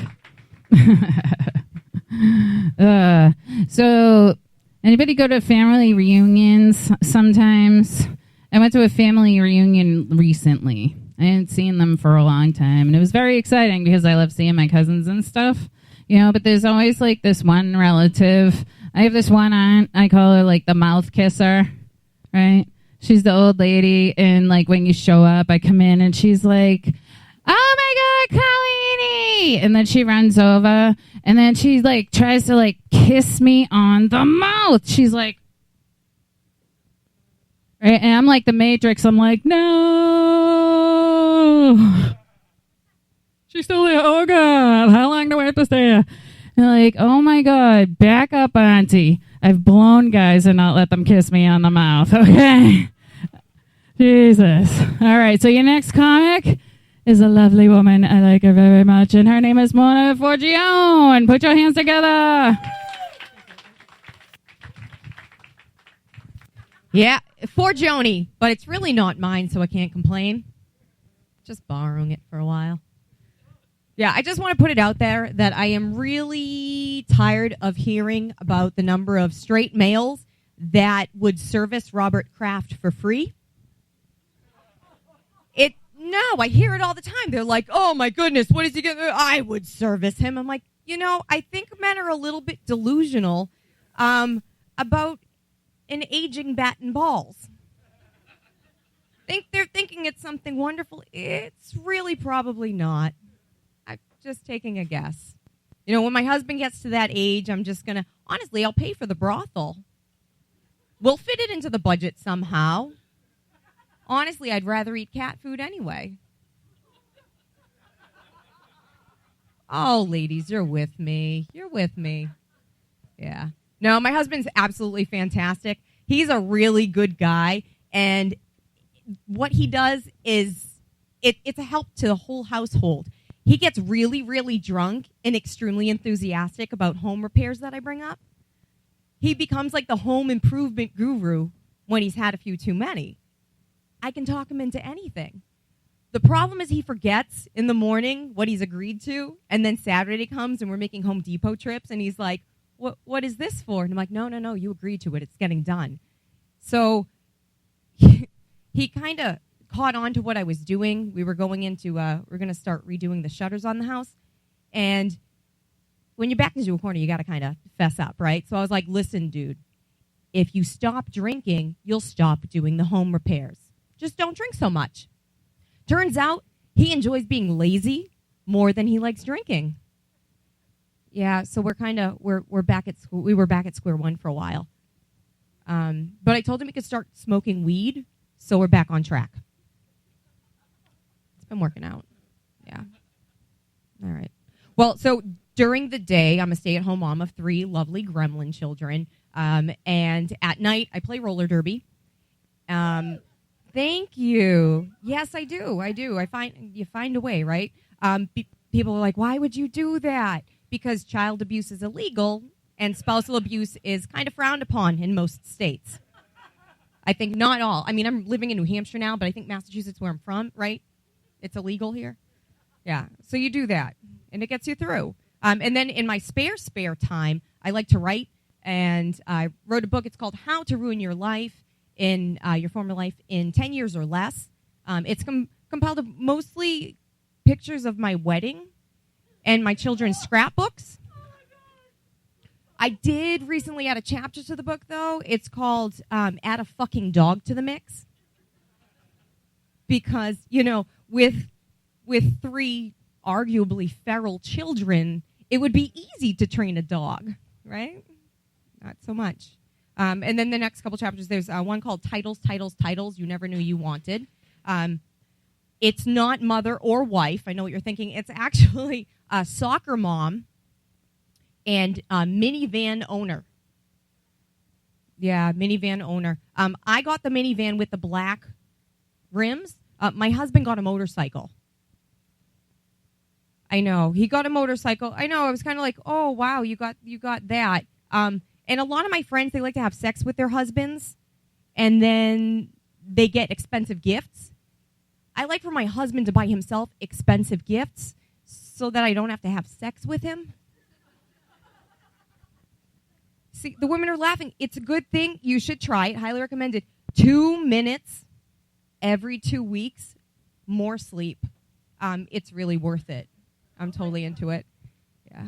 S8: So, anybody go to family reunions sometimes? I went to a family reunion recently. I hadn't seen them for a long time, and it was very exciting because I love seeing my cousins and stuff. You know, but there's always like this one relative. I have this one aunt. I call her like the mouth kisser, right? She's the old lady, and like when you show up, I come in and she's like, "Oh my God, Colleen!" And then she runs over, and then she like tries to like kiss me on the mouth. She's like, right? And I'm like the Matrix. I'm like, no. She's still there. Oh God, how long do I have to stay here? And like, oh my God, back up, auntie. I've blown guys and not let them kiss me on the mouth. Okay. Jesus. All right. So your next comic is a lovely woman. I like her very much. And her name is Mona Forgione. Put your hands together.
S15: Yeah, for Joni, but it's really not mine, so I can't complain. Just borrowing it for a while. Yeah, I just want to put it out there that I am really tired of hearing about the number of straight males that would service Robert Kraft for free. No, I hear it all the time. They're like, oh my goodness, what is he going to do? I would service him. I'm like, you know, I think men are a little bit delusional about an aging bat and balls. They're thinking it's something wonderful. It's really probably not. I'm just taking a guess. You know, when my husband gets to that age, I'm just going to, honestly, I'll pay for the brothel. We'll fit it into the budget somehow. Honestly, I'd rather eat cat food anyway. Oh, ladies, you're with me. You're with me. Yeah. No, my husband's absolutely fantastic. He's a really good guy, and what he does is it's a help to the whole household. He gets really, really drunk and extremely enthusiastic about home repairs that I bring up. He becomes like the home improvement guru when he's had a few too many. I can talk him into anything. The problem is he forgets in the morning what he's agreed to, and then Saturday comes and we're making Home Depot trips, and he's like, what is this for? And I'm like, no, you agreed to it. It's getting done. So he kind of caught on to what I was doing. We were going into, we're going to start redoing the shutters on the house. And when you're backed into a corner, you got to kind of fess up, right? So I was like, listen, dude, if you stop drinking, you'll stop doing the home repairs. Just don't drink so much. Turns out he enjoys being lazy more than he likes drinking. Yeah, so we're back at school. We were back at square one for a while. But I told him he could start smoking weed, so we're back on track. It's been working out. Yeah. All right. Well, so during the day, I'm a stay-at-home mom of 3 lovely gremlin children. And at night, I play roller derby. Thank you. Yes, I do. You find a way, right? People are like, why would you do that? Because child abuse is illegal and spousal abuse is kind of frowned upon in most states. I think not all. I mean, I'm living in New Hampshire now, but I think Massachusetts, where I'm from, right? It's illegal here. Yeah. So you do that, and it gets you through. And then in my spare time, I like to write, and I wrote a book. It's called How to Ruin Your Life in Your Former Life in 10 Years or Less. It's compiled of mostly pictures of my wedding and my children's scrapbooks. I did recently add a chapter to the book, though. It's called Add a Fucking Dog to the Mix. Because, with 3 arguably feral children, it would be easy to train a dog, right? Not so much. And then the next couple chapters, there's one called Titles You Never Knew You Wanted. It's not mother or wife. I know what you're thinking. It's actually a soccer mom and a minivan owner. Yeah, minivan owner. I got the minivan with the black rims. My husband got a motorcycle. I know. He got a motorcycle. I know. I was kind of like, oh, wow, you got that. And a lot of my friends, they like to have sex with their husbands, and then they get expensive gifts. I like for my husband to buy himself expensive gifts so that I don't have to have sex with him. See, the women are laughing. It's a good thing. You should try it. Highly recommended. 2 minutes every 2 weeks, more sleep. It's really worth it. I'm totally into it. Yeah.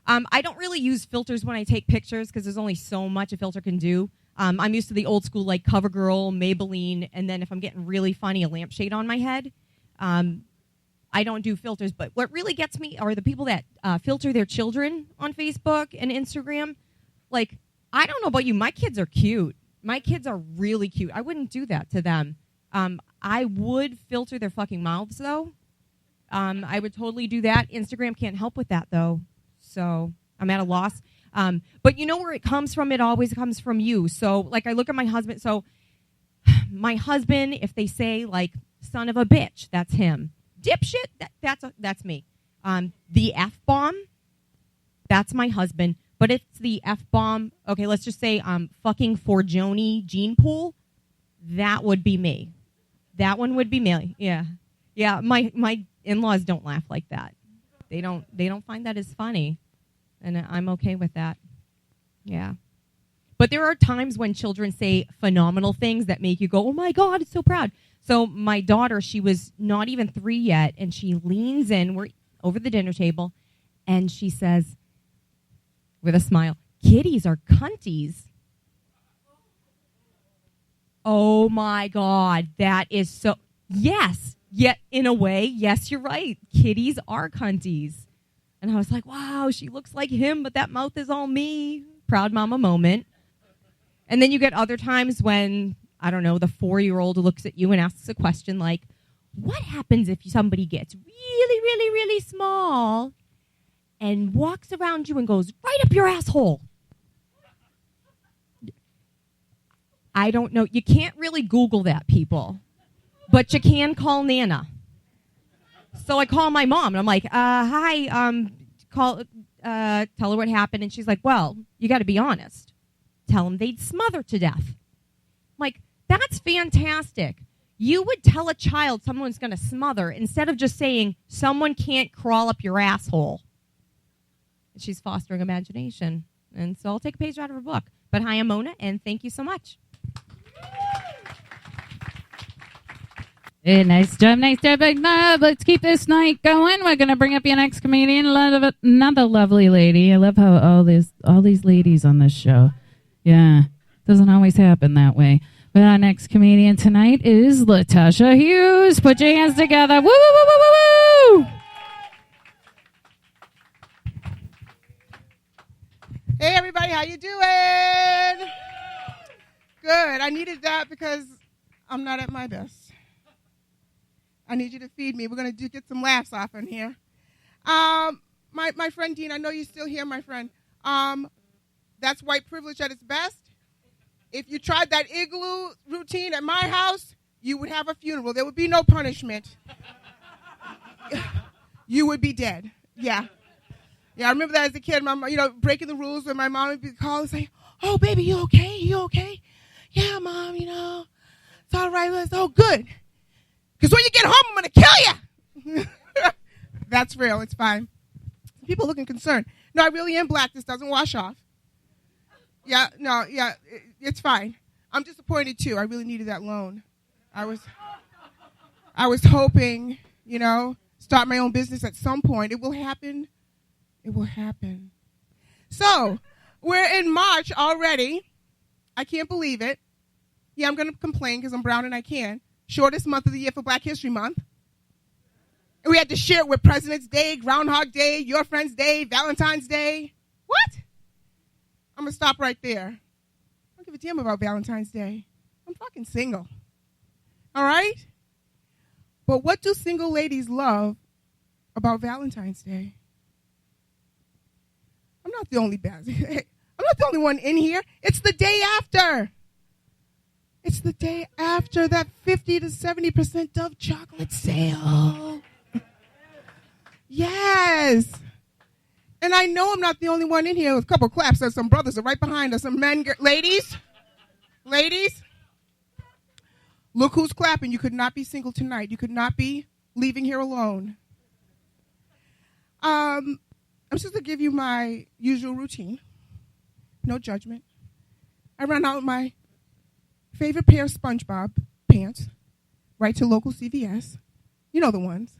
S15: I don't really use filters when I take pictures because there's only so much a filter can do. I'm used to the old school like CoverGirl, Maybelline, and then if I'm getting really funny, a lampshade on my head. I don't do filters, but what really gets me are the people that filter their children on Facebook and Instagram. Like, I don't know about you, my kids are cute. My kids are really cute. I wouldn't do that to them. I would filter their fucking mouths, though. I would totally do that. Instagram can't help with that, though. So I'm at a loss. But you know where it comes from? It always comes from you. So, like, I look at my husband. So my husband, if they say, like, son of a bitch, that's him. Dipshit, that's me. The F-bomb, that's my husband. But it's the F-bomb, okay, let's just say fucking Forgione gene pool, that would be me. That one would be me, yeah. Yeah, my in-laws don't laugh like that. They don't find that as funny, and I'm okay with that. Yeah. But there are times when children say phenomenal things that make you go, oh my God, it's so proud. So my daughter, she was not even 3 yet, and she leans in, we're over the dinner table, and she says, with a smile, kitties are cunties. Oh my God, that is so, yes, yet in a way, yes, you're right. Kitties are cunties. And I was like, wow, she looks like him, but that mouth is all me. Proud mama moment. And then you get other times when, I don't know, the 4-year-old looks at you and asks a question like, what happens if somebody gets really, really, really small and walks around you and goes right up your asshole? I don't know. You can't really Google that, people. But you can call Nana. So I call my mom, and I'm like, hi, tell her what happened. And she's like, well, you got to be honest. Tell them they'd smother to death. I'm like, that's fantastic. You would tell a child someone's going to smother instead of just saying, someone can't crawl up your asshole. And she's fostering imagination. And so I'll take a page out of her book. But hi, I'm Mona, and thank you so much.
S8: Hey, nice job, Big Knob. Let's keep this night going. We're going to bring up your next comedian, another lovely lady. I love how all these ladies on this show. Yeah, doesn't always happen that way. But our next comedian tonight is Latasha Hughes. Put your hands together. Woo, woo, woo, woo, woo, woo!
S16: Hey, everybody, how you doing? Good. I needed that because I'm not at my best. I need you to feed me. We're going to get some laughs off in here. My friend Dean, I know you're still here, my friend. That's white privilege at its best. If you tried that igloo routine at my house, you would have a funeral. There would be no punishment. You would be dead. Yeah. Yeah, I remember that as a kid, breaking the rules when my mom would be calling and say, "Oh, baby, you okay? You okay?" "Yeah, Mom, it's all right." "Oh, good. Because when you get home, I'm going to kill you." That's real. It's fine. People looking concerned. No, I really am black. This doesn't wash off. Yeah, no, yeah, it's fine. I'm disappointed, too. I really needed that loan. I was hoping, start my own business at some point. It will happen. It will happen. So, we're in March already. I can't believe it. Yeah, I'm going to complain because I'm brown and I can. Shortest month of the year for Black History Month. And we had to share it with President's Day, Groundhog Day, Your Friend's Day, Valentine's Day. What? I'm going to stop right there. I don't give a damn about Valentine's Day. I'm fucking single. All right? But what do single ladies love about Valentine's Day? I'm not the only I'm not the only one in here. It's the day after. It's the day after that 50 to 70% Dove chocolate sale. Yes. And I know I'm not the only one in here. With a couple of claps. There's some brothers are right behind us. Some men, ladies. Look who's clapping. You could not be single tonight. You could not be leaving here alone. I'm just going to give you my usual routine. No judgment. I run out my favorite pair of SpongeBob pants right to local CVS. You know the ones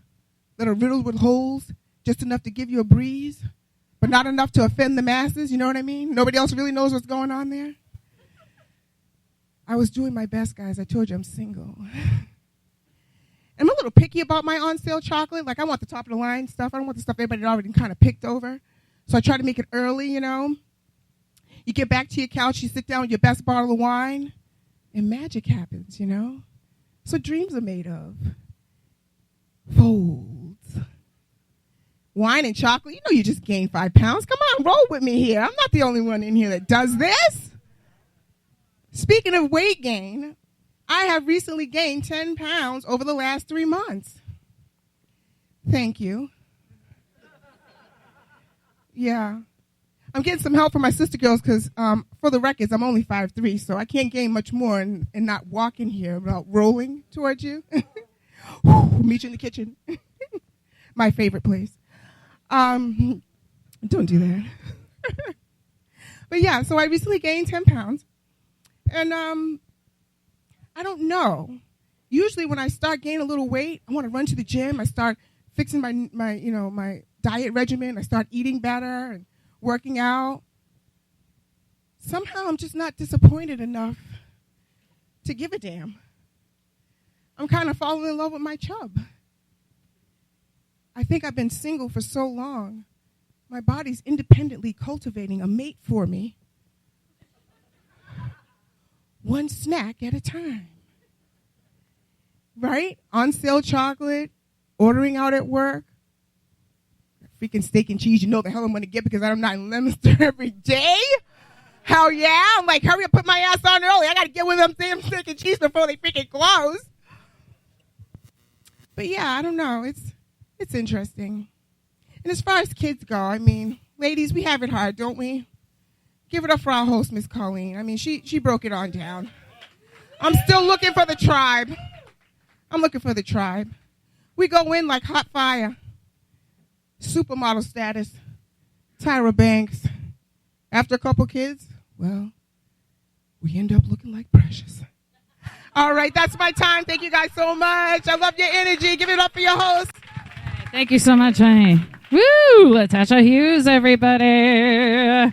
S16: that are riddled with holes, just enough to give you a breeze, but not enough to offend the masses. You know what I mean? Nobody else really knows what's going on there. I was doing my best, guys. I told you I'm single. I'm a little picky about my on-sale chocolate. Like, I want the top-of-the-line stuff. I don't want the stuff everybody had already kind of picked over. So I try to make it early, You get back to your couch, you sit down with your best bottle of wine, and magic happens, That's what dreams are made of. Folds. Wine and chocolate, you just gained 5 pounds. Come on, roll with me here. I'm not the only one in here that does this. Speaking of weight gain, I have recently gained 10 pounds over the last 3 months. Thank you. Yeah. I'm getting some help from my sister girls because, for the records, I'm only 5'3", so I can't gain much more and not walk in here without rolling towards you. Meet you in the kitchen. My favorite place. Don't do that. But yeah, so I recently gained 10 pounds. And I don't know. Usually when I start gaining a little weight, I want to run to the gym. I start fixing my diet regimen. I start eating better and working out. Somehow I'm just not disappointed enough to give a damn. I'm kind of falling in love with my chub. I think I've been single for so long. My body's independently cultivating a mate for me. One snack at a time. Right? On sale chocolate, ordering out at work. Freaking steak and cheese, the hell I'm going to get because I'm not in Leominster every day. Hell yeah. I'm like, hurry up, put my ass on early. I got to get with them damn steak and cheese before they freaking close. But yeah, I don't know. It's interesting. And as far as kids go, ladies, we have it hard, don't we? Give it up for our host, Miss Colleen. She broke it on down. I'm still looking for the tribe. I'm looking for the tribe. We go in like hot fire. Supermodel status. Tyra Banks. After a couple kids, well, we end up looking like Precious. All right, that's my time. Thank you guys so much. I love your energy. Give it up for your host.
S8: Thank you so much, honey. Woo! Latasha Hughes, everybody.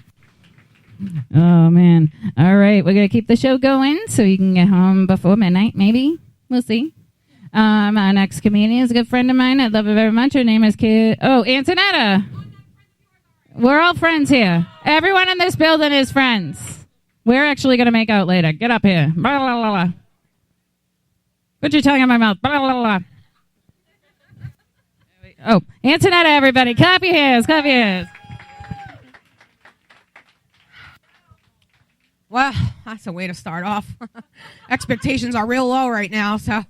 S8: Oh, man. All right, we're going to keep the show going so you can get home before midnight, maybe. We'll see. Our next comedian is a good friend of mine. I love her very much. Her name is Antonetta. We're all friends here. Everyone in this building is friends. We're actually going to make out later. Get up here. Blah, blah, blah, blah. Put your tongue in my mouth. Blah, blah, blah. Oh, Antoinette, everybody. Clap your hands. Clap your hands.
S15: Well, that's a way to start off. Expectations are real low right now, so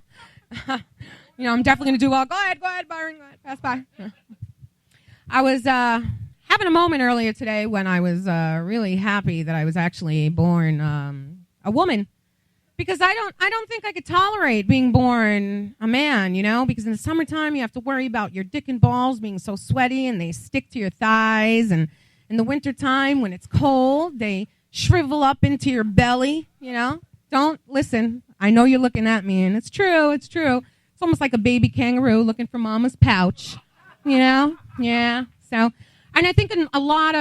S15: I'm definitely going to do well. Go ahead, Byron. Go ahead, pass by. I was having a moment earlier today when I was really happy that I was actually born a woman, because I don't think I could tolerate being born a man, because in the summertime you have to worry about your dick and balls being so sweaty and they stick to your thighs, and in the wintertime when it's cold they shrivel up into your belly, Don't listen. I know you're looking at me, and it's true. It's almost like a baby kangaroo looking for mama's pouch, Yeah. So, and I think a lot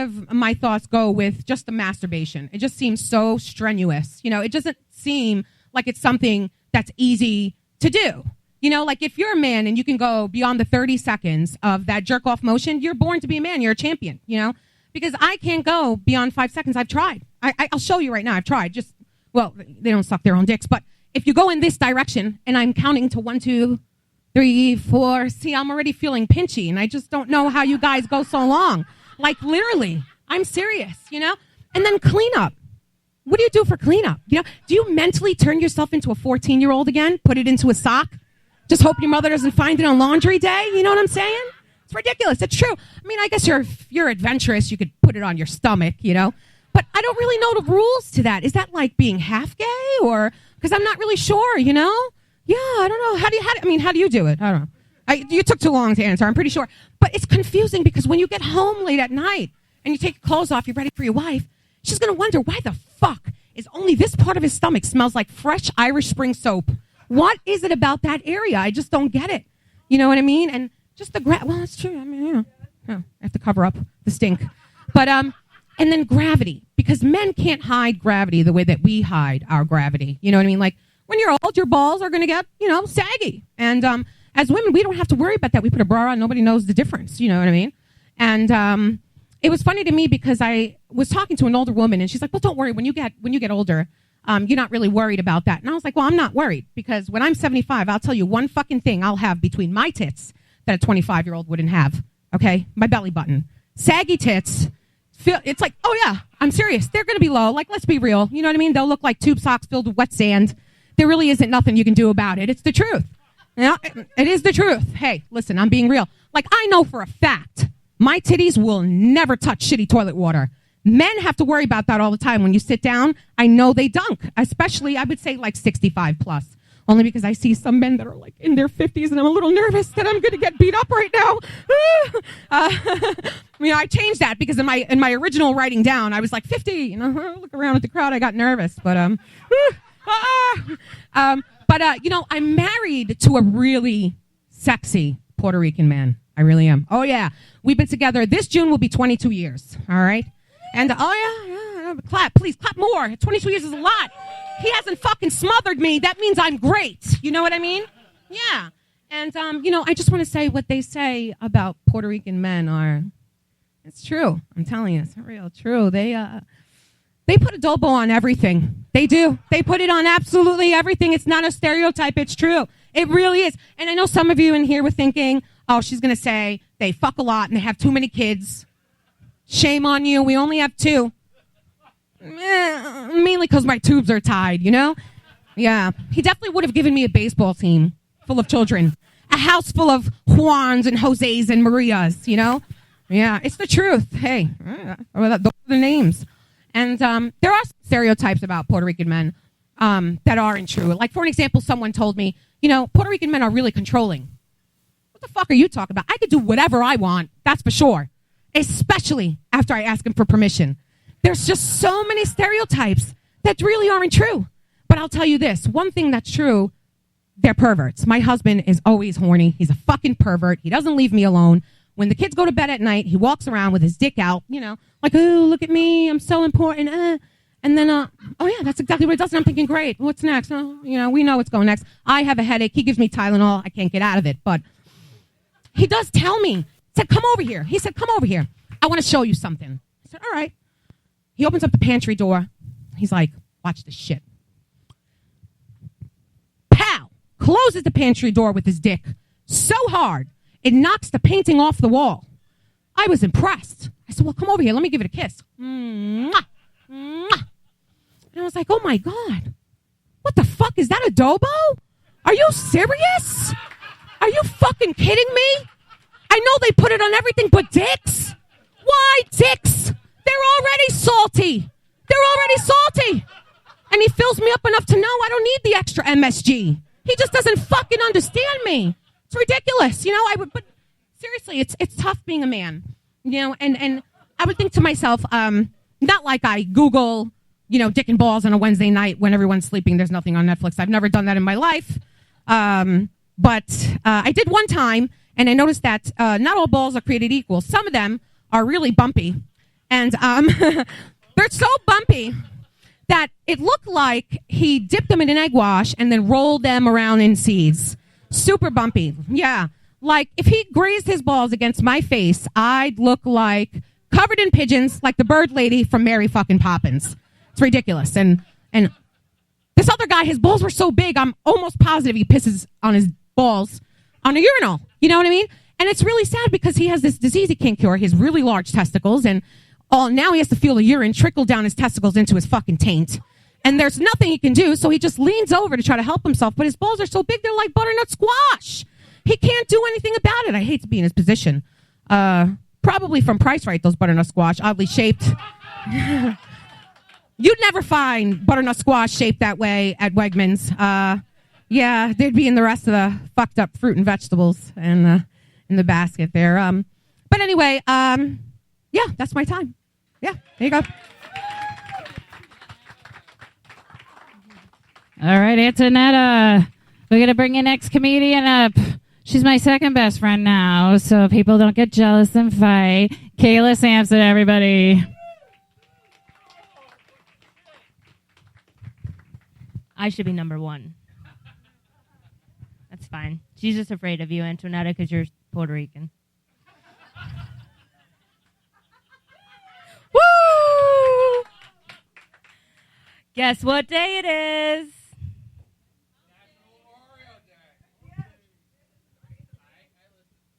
S15: of my thoughts go with just the masturbation. It just seems so strenuous. It doesn't seem like it's something that's easy to do. Like if you're a man and you can go beyond the 30 seconds of that jerk off motion, you're born to be a man. You're a champion, Because I can't go beyond 5 seconds. I've tried. I'll show you right now. I've tried. They don't suck their own dicks. But if you go in this direction and I'm counting to 1, 2, 3, 4, see, I'm already feeling pinchy. And I just don't know how you guys go so long. Like literally, I'm serious, And then cleanup. What do you do for cleanup? Do you mentally turn yourself into a 14-year-old again? Put it into a sock? Just hope your mother doesn't find it on laundry day? You know what I'm saying? It's ridiculous. It's true. I mean, I guess if you're adventurous, you could put it on your stomach, But I don't really know the rules to that. Is that like being half gay, or because I'm not really sure, Yeah, I don't know. How do you do it? I don't know. You took too long to answer. I'm pretty sure. But it's confusing because when you get home late at night and you take your clothes off, you're ready for your wife, she's going to wonder why the fuck is only this part of his stomach smells like fresh Irish Spring soap. What is it about that area? I just don't get it. You know what I mean? And just well, it's true. I mean, I have to cover up the stink. But, and then gravity, because men can't hide gravity the way that we hide our gravity. You know what I mean? Like when you're old, your balls are going to get, saggy. And as women, we don't have to worry about that. We put a bra on. Nobody knows the difference. You know what I mean? And it was funny to me because I was talking to an older woman and she's like, well, don't worry. When you get older, you're not really worried about that. And I was like, well, I'm not worried because when I'm 75, I'll tell you one fucking thing I'll have between my tits that a 25-year-old wouldn't have. Okay? My belly button. Saggy tits. It's like, oh yeah, I'm serious. They're going to be low. Like, let's be real. You know what I mean? They'll look like tube socks filled with wet sand. There really isn't nothing you can do about it. It's the truth. It is the truth. Hey, listen, I'm being real. Like, I know for a fact my titties will never touch shitty toilet water. Men have to worry about that all the time. When you sit down, I know they dunk, especially, I would say, like 65 plus. Only because I see some men that are like in their 50s and I'm a little nervous that I'm going to get beat up right now. I changed that because in my original writing down, I was like 50. Look around at the crowd, I got nervous. But, I'm married to a really sexy Puerto Rican man. I really am. Oh, yeah. We've been together. This June will be 22 years. All right? And, clap. Please, clap more. 22 years is a lot. He hasn't fucking smothered me. That means I'm great. You know what I mean? Yeah. And, I just want to say what they say about Puerto Rican men it's true. I'm telling you, it's real true. They put adobo on everything. They do. They put it on absolutely everything. It's not a stereotype. It's true. It really is. And I know some of you in here were thinking, oh, she's going to say they fuck a lot and they have too many kids. Shame on you. We only have 2. Mainly because my tubes are tied, Yeah. He definitely would have given me a baseball team full of children. A house full of Juans and Jose's and Marias, Yeah, it's the truth. Hey, those are the names. And there are stereotypes about Puerto Rican men that aren't true. Like, for an example, someone told me, Puerto Rican men are really controlling. What the fuck are you talking about? I could do whatever I want, that's for sure. Especially after I ask him for permission. There's just so many stereotypes that really aren't true. But I'll tell you this, one thing that's true, they're perverts. My husband is always horny. He's a fucking pervert. He doesn't leave me alone. When the kids go to bed at night, he walks around with his dick out, like, oh, look at me, I'm so important. And then, oh yeah, that's exactly what he does. And I'm thinking, great, what's next? We know what's going next. I have a headache. He gives me Tylenol. I can't get out of it. But he does tell me, he said, come over here. He said, come over here. I want to show you something. I said, all right. He opens up the pantry door. He's like, watch this shit. Pow! Closes the pantry door with his dick so hard.
S17: it knocks the painting off the wall. I was impressed. I said, well, come over here. Let me give it a kiss. Mwah, mwah. And I was like, oh, my God. What the fuck? Is that adobo? Are you serious? Are you fucking kidding me? I know they put it on everything but dicks. Why dicks? They're already salty. And he fills me up enough to know I don't need the extra MSG. He just doesn't fucking understand me. It's ridiculous. But seriously, it's tough being a man. And I would think to myself, not like I Google, dick and balls on a Wednesday night when everyone's sleeping. There's nothing on Netflix. I've never done that in my life. But I did one time, and I noticed that not all balls are created equal. Some of them are really bumpy. And they're so bumpy that it looked like he dipped them in an egg wash and then rolled them around in seeds. Super bumpy. Yeah. Like, if he grazed his balls against my face, I'd look like covered in pigeons, like the bird lady from Mary fucking Poppins. It's ridiculous. And this other guy, his balls were so big, I'm almost positive he pisses on his balls on a urinal. You know what I mean? And it's really sad because he has this disease he can't cure. He has really large testicles, and now he has to feel the urine trickle down his testicles into his fucking taint. And there's nothing he can do, so he just leans over to try to help himself, but his balls are so big, they're like butternut squash. He can't do anything about it. I hate to be in his position. Probably from Price Right, those butternut squash, oddly shaped. You'd never find butternut squash shaped that way at Wegmans. Yeah, they'd be in the rest of the fucked up fruit and vegetables and in the basket there. But anyway, yeah, that's my time. Yeah, there you go.
S8: All right, Antonetta. We're going to bring your next comedian up. She's my second best friend now, so people don't get jealous and fight. Kayla Sampson, everybody.
S10: I should be number one. That's fine. She's just afraid of you, Antonetta, because you're Puerto Rican. Woo! Guess what day it is?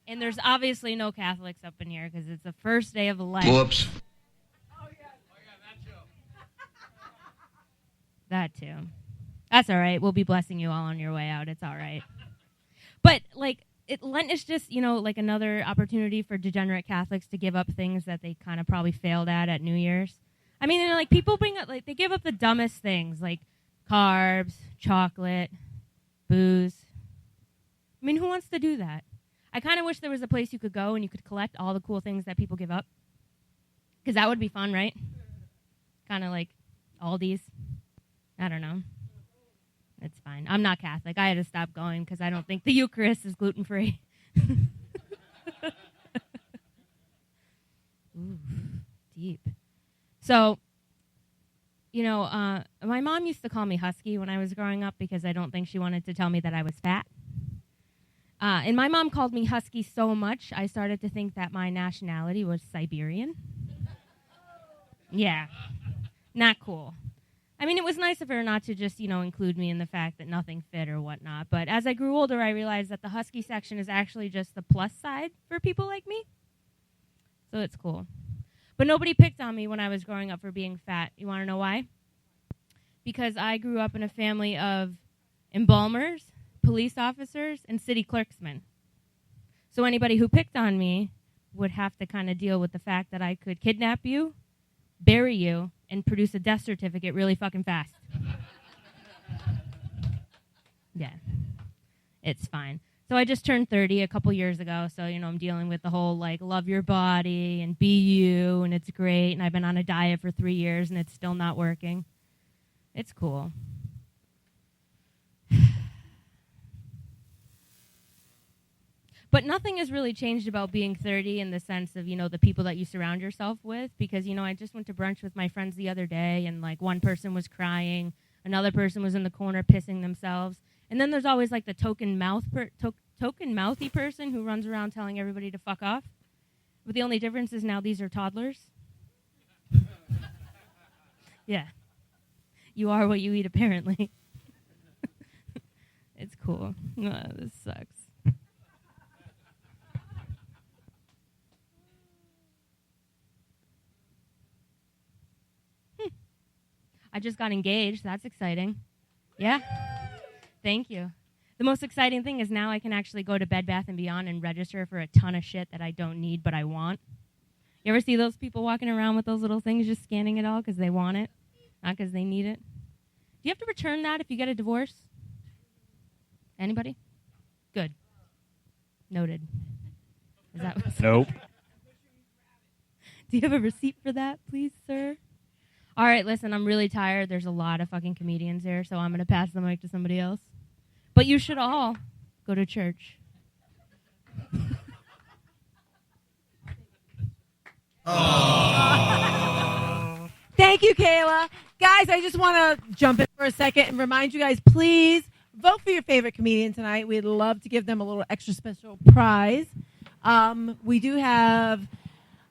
S10: And there's obviously no Catholics up in here because it's the first day of Lent.
S2: Whoops.
S10: That too. That's all right. We'll be blessing you all on your way out. It's all right. But, Lent is just, like another opportunity for degenerate Catholics to give up things that they kind of probably failed at New Year's. I mean, people bring up, they give up the dumbest things, like carbs, chocolate, booze. I mean, who wants to do that? I kind of wish there was a place you could go and you could collect all the cool things that people give up. Because that would be fun, right? Kind of like Aldi's. I don't know. It's fine. I'm not Catholic. I had to stop going because I don't think the Eucharist is gluten-free. Ooh, deep. So, my mom used to call me Husky when I was growing up because I don't think she wanted to tell me that I was fat. And my mom called me Husky so much, I started to think that my nationality was Siberian. Yeah. Not cool. I mean, it was nice of her not to just, include me in the fact that nothing fit or whatnot. But as I grew older, I realized that the Husky section is actually just the plus side for people like me. So it's cool. But nobody picked on me when I was growing up for being fat. You want to know why? Because I grew up in a family of embalmers, police officers, and city clerksmen. So anybody who picked on me would have to kind of deal with the fact that I could kidnap you, bury you, and produce a death certificate really fucking fast. Yeah. It's fine. So I just turned 30 a couple years ago, so, I'm dealing with the whole, love your body and be you, and it's great, and I've been on a diet for 3 years, and it's still not working. It's cool. But nothing has really changed about being 30 in the sense of, the people that you surround yourself with. Because, I just went to brunch with my friends the other day, and, one person was crying, another person was in the corner pissing themselves. And then there's always, the token mouthy person who runs around telling everybody to fuck off. But the only difference is now these are toddlers. Yeah. You are what you eat, apparently. It's cool. This sucks. I just got engaged. That's exciting. Yeah. Thank you. The most exciting thing is now I can actually go to Bed Bath & Beyond and register for a ton of shit that I don't need but I want. You ever see those people walking around with those little things just scanning it all because they want it, not because they need it? Do you have to return that if you get a divorce? Anybody? Good. Noted. Is that
S3: Nope.
S10: Do you have a receipt for that, please, sir? All right, listen, I'm really tired. There's a lot of fucking comedians here, so I'm going to pass the mic to somebody else. But you should all go to church.
S4: Thank you, Kayla. Guys, I just want to jump in for a second and remind you guys, please vote for your favorite comedian tonight. We'd love to give them a little extra special prize. We do have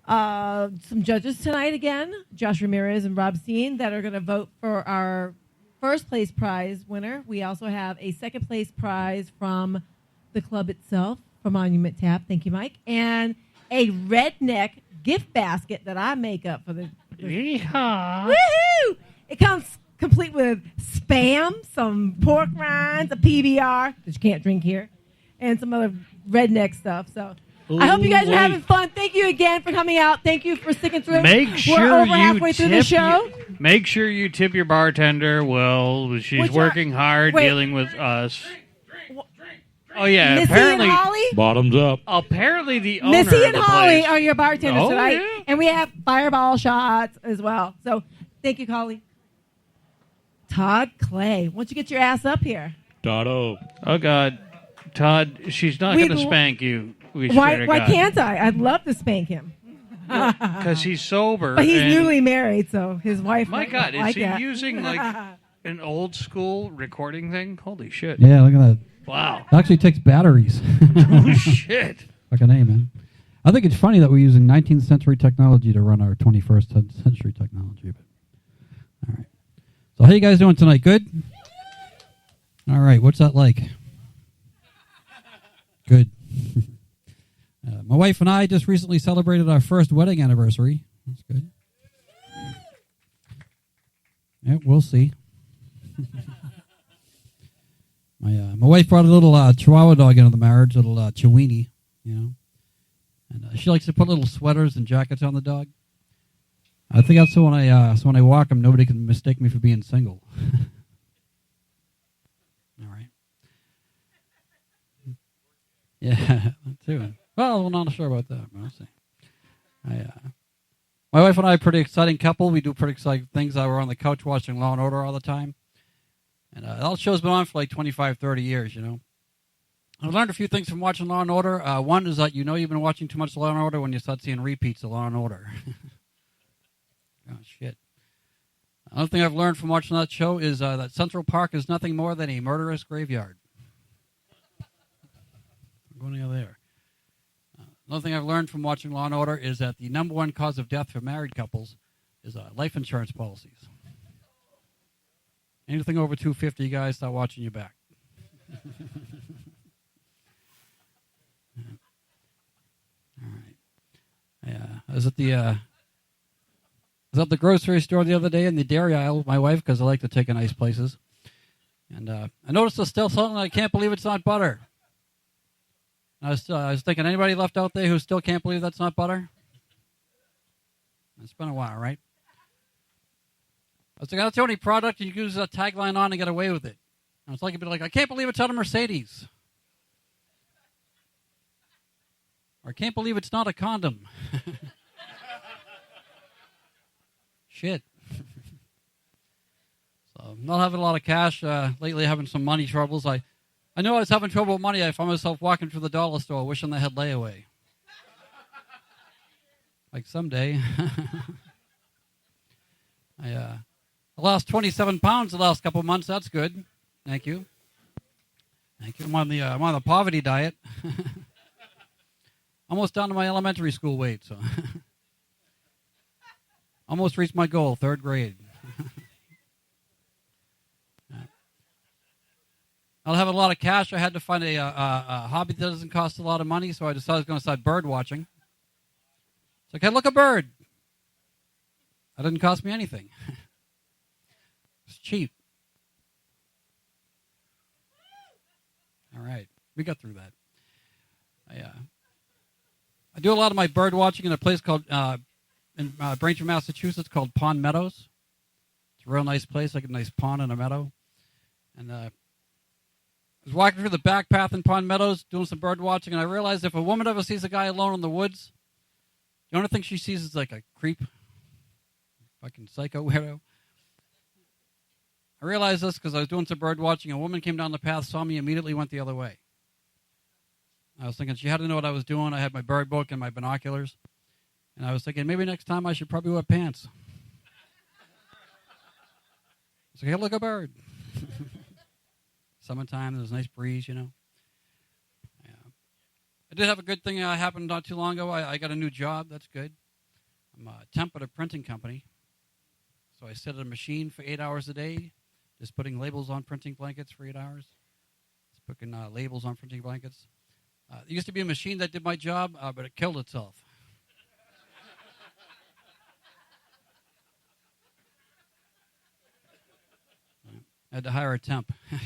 S4: some judges tonight again, Josh Ramirez and Rob Steen, that are going to vote for our first place prize winner. We also have a second place prize from the club itself, from Monument Tap. Thank you, Mike. And a redneck gift basket that I make up for the
S3: Yeehaw.
S4: Woohoo! It comes complete with Spam, some pork rinds, a PBR, that you can't drink here, and some other redneck stuff. So I hope you guys are having fun. Thank you again for coming out. Thank you for sticking through.
S3: Make sure
S4: We're over
S3: you
S4: halfway through the
S3: tip
S4: show.
S3: Make sure you tip your bartender. Well, she's working hard dealing with us. Oh yeah,
S4: Missy
S3: apparently
S4: and Holly?
S7: Bottoms up.
S3: Apparently the owner
S4: Missy
S3: of
S4: and
S3: the
S4: Holly
S3: place.
S4: are your bartenders
S3: Oh,
S4: tonight.
S3: yeah.
S4: And we have fireball shots as well. So thank you, Holly. Todd Clay, why don't you get your ass up here?
S7: Dotto.
S3: Oh God, Todd, she's not
S4: We'd
S3: going to
S4: l-
S3: spank you. We swear to
S4: Why
S3: God.
S4: can't I? I'd love to spank him.
S3: Because he's sober.
S4: But he's
S3: and-
S4: newly married, so his wife
S3: My
S4: might
S3: God,
S4: not
S3: is
S4: like
S3: he
S4: that.
S3: using like an old school recording thing? Holy shit!
S18: Yeah, look at that.
S3: Wow.
S18: It actually takes batteries.
S3: Oh shit!
S18: Fucking A, man. I think it's funny that we're using 19th century technology to run our 21st century technology. But all right. So how you guys doing tonight? Good? All right. What's that like? Good. My wife and I just recently celebrated our first wedding anniversary. That's good. Yeah, we'll see. My wife brought a little Chihuahua dog into the marriage, a little Chiweenie, you know. And she likes to put little sweaters and jackets on the dog. I think that's so when I walk him, nobody can mistake me for being single. All right. Yeah, that too. Well, I'm not sure about that, but I'll see. My wife and I are a pretty exciting couple. We do pretty exciting things. We're on the couch watching Law & Order all the time. And that show's been on for like 25, 30 years, you know. I've learned a few things from watching Law & Order. One is that you know you've been watching too much Law & Order when you start seeing repeats of Law & Order. Oh, shit. Another thing I've learned from watching that show is that Central Park is nothing more than a murderous graveyard. I'm going there. Another thing I've learned from watching Law & Order is that the number one cause of death for married couples is life insurance policies. Anything over 250, guys, start watching your back. All right. Yeah, I was at the grocery store the other day in the dairy aisle with my wife because I like to take her nice places, and I noticed there's still something I can't believe it's not butter. I was thinking, anybody left out there who still can't believe that's not butter? It's been a while, right? I was thinking, that's the only product you can use a tagline on and get away with it. And it's like, I can't believe it's on a Mercedes. Or I can't believe it's not a condom. Shit. So I'm not having a lot of cash. Lately having some money troubles. I know I was having trouble with money. I found myself walking through the dollar store wishing they had layaway. Like someday. I lost 27 pounds the last couple of months. That's good. Thank you. Thank you. I'm on the poverty diet. Almost down to my elementary school weight. So almost reached my goal, 3rd grade. I'll have a lot of cash. I had to find a hobby that doesn't cost a lot of money, so I decided I was going to start bird watching. It's like, hey, look, a bird. That didn't cost me anything. cheap. All right. We got through that. I do a lot of my bird watching in a place called in Braintree, Massachusetts, called Pond Meadows. It's a real nice place, like a nice pond and a meadow. And I was walking through the back path in Pond Meadows, doing some bird watching, and I realized if a woman ever sees a guy alone in the woods, the only thing she sees is like a creep, fucking psycho weirdo. I realized this because I was doing some bird watching. A woman came down the path, saw me, immediately went the other way. I was thinking she had to know what I was doing. I had my bird book and my binoculars. And I was thinking maybe next time I should probably wear pants. So hey, look, a bird. Summertime, there's a nice breeze, you know. Yeah. I did have a good thing happen not too long ago. I got a new job. That's good. I'm a temp at a printing company. So I sit at a machine for 8 hours a day, just putting labels on printing blankets for 8 hours. Just putting labels on printing blankets. There used to be a machine that did my job, but it killed itself. I had to hire a temp. I'm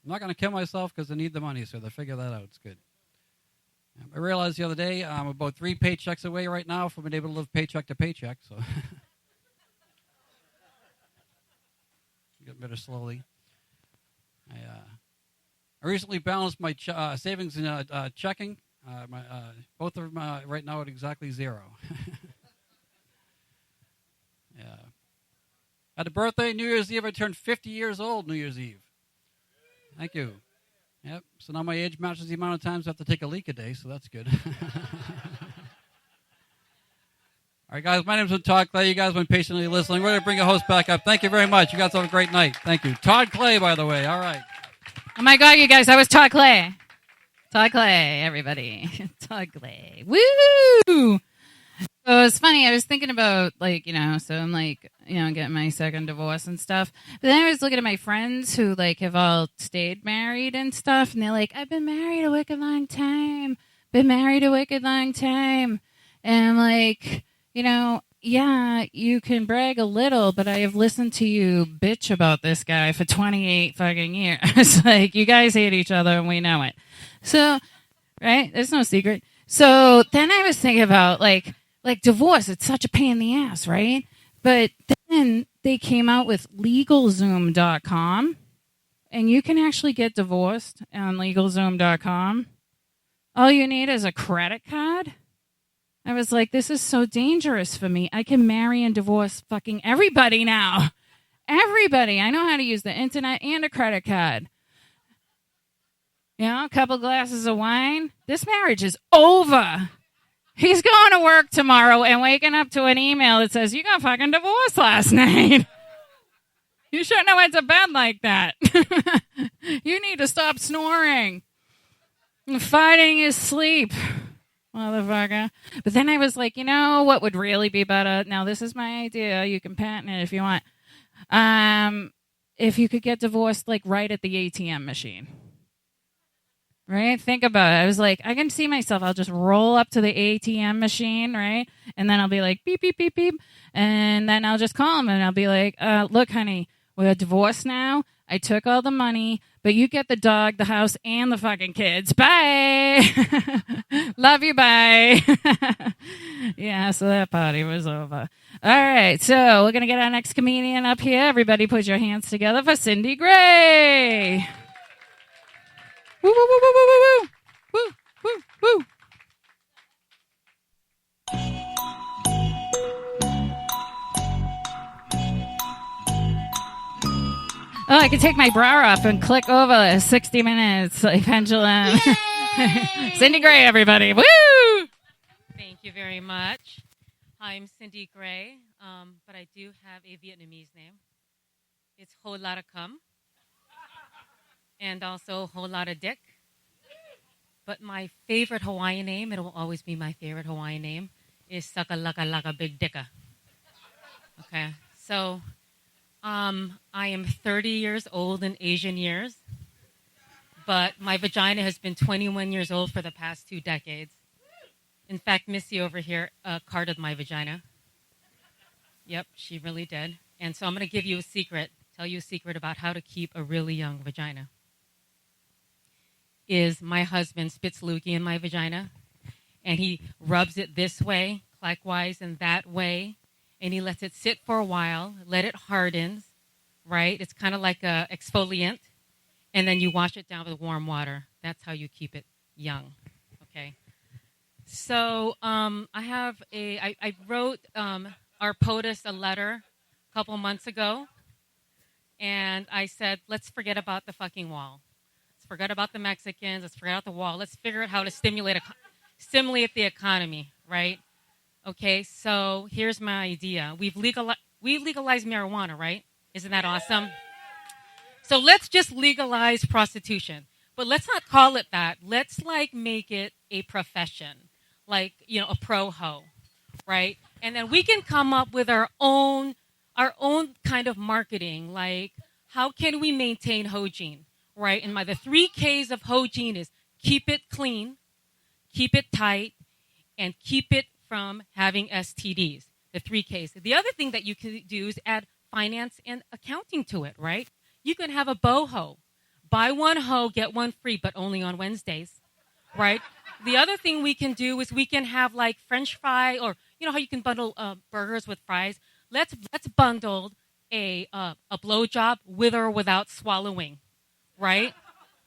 S18: not going to kill myself because I need the money, so they figure that out. It's good. I realized the other day I'm about 3 paychecks away right now from being able to live paycheck to paycheck. So get better slowly. I recently balanced my savings and checking. Both of them right now at exactly 0. Yeah. Had a birthday, New Year's Eve. I turned 50 years old New Year's Eve. Thank you. Yep. So now my age matches the amount of times I have to take a leak a day, so that's good. All right, guys, my name's Todd Clay. You guys have been patiently listening. We're going to bring a host back up. Thank you very much. You guys have a great night. Thank you. Todd Clay, by the way. All right.
S8: Oh my God, you guys, that was Todd Clay. Todd Clay, everybody. Todd Clay. Woo! So it was funny. I was thinking about, like, so I'm like, getting my second divorce and stuff. But then I was looking at my friends who, like, have all stayed married and stuff. And they're like, I've been married a wicked long time. Been married a wicked long time. And I'm like, yeah, you can brag a little, but I have listened to you bitch about this guy for 28 fucking years. Like, you guys hate each other and we know it. So, right? There's no secret. So then I was thinking about, like divorce, it's such a pain in the ass, right? But then they came out with LegalZoom.com, and you can actually get divorced on LegalZoom.com. All you need is a credit card. I was like, this is so dangerous for me. I can marry and divorce fucking everybody now. Everybody. I know how to use the internet and a credit card. A couple glasses of wine. This marriage is over. He's going to work tomorrow and waking up to an email that says, you got fucking divorced last night. You shouldn't have went to bed like that. You need to stop snoring. Fighting his sleep. Motherfucker. But then I was like, what would really be better? Now, this is my idea. You can patent it if you want. If you could get divorced, like, right at the ATM machine. Right? Think about it. I was like, I can see myself. I'll just roll up to the ATM machine, right? And then I'll be like, beep, beep, beep, beep. And then I'll just call him and I'll be like, look, honey, we're divorced now. I took all the money, but you get the dog, the house, and the fucking kids. Bye. Love you. Bye. Yeah, so that party was over. All right, so we're going to get our next comedian up here. Everybody put your hands together for Cindy Gray. Woo, woo, woo, woo, woo, woo, woo, woo, woo. Oh, I can take my bra off and click over 60 minutes, like pendulum. Cindy Gray, everybody. Woo!
S19: Thank you very much. I'm Cindy Gray, but I do have a Vietnamese name. It's Ho Lotta Cum. And also Whole Lotta Dick. But my favorite Hawaiian name, it will always be my favorite Hawaiian name, is Saka Laka Laka Big Dicka. Okay, so I am 30 years old in Asian years, but my vagina has been 21 years old for the past 2 decades. In fact, Missy over here carded my vagina. Yep, she really did. And so I'm going to give you a secret, tell you a secret about how to keep a really young vagina. Is my husband spits loogie in my vagina, and he rubs it this way, clockwise, and that way, and he lets it sit for a while, let it hardens, right? It's kind of like a exfoliant, and then you wash it down with warm water. That's how you keep it young, okay? So I wrote our POTUS a letter a couple months ago, and I said, let's forget about the fucking wall. Let's forget about the Mexicans. Let's forget about the wall. Let's figure out how to stimulate the economy, right? Okay, so here's my idea. We've legalized marijuana, right? Isn't that awesome? So let's just legalize prostitution. But let's not call it that. Let's make it a profession, a pro ho, right? And then we can come up with our own kind of marketing, like how can we maintain hygiene, right? And the 3 Ks of hygiene is keep it clean, keep it tight, and keep it from having STDs, the 3 Ks. The other thing that you can do is add finance and accounting to it, right? You can have a boho. Buy 1 hoe, get 1 free, but only on Wednesdays, right? The other thing we can do is we can have French fry, or you know how you can bundle burgers with fries. Let's bundle a blowjob with or without swallowing, right?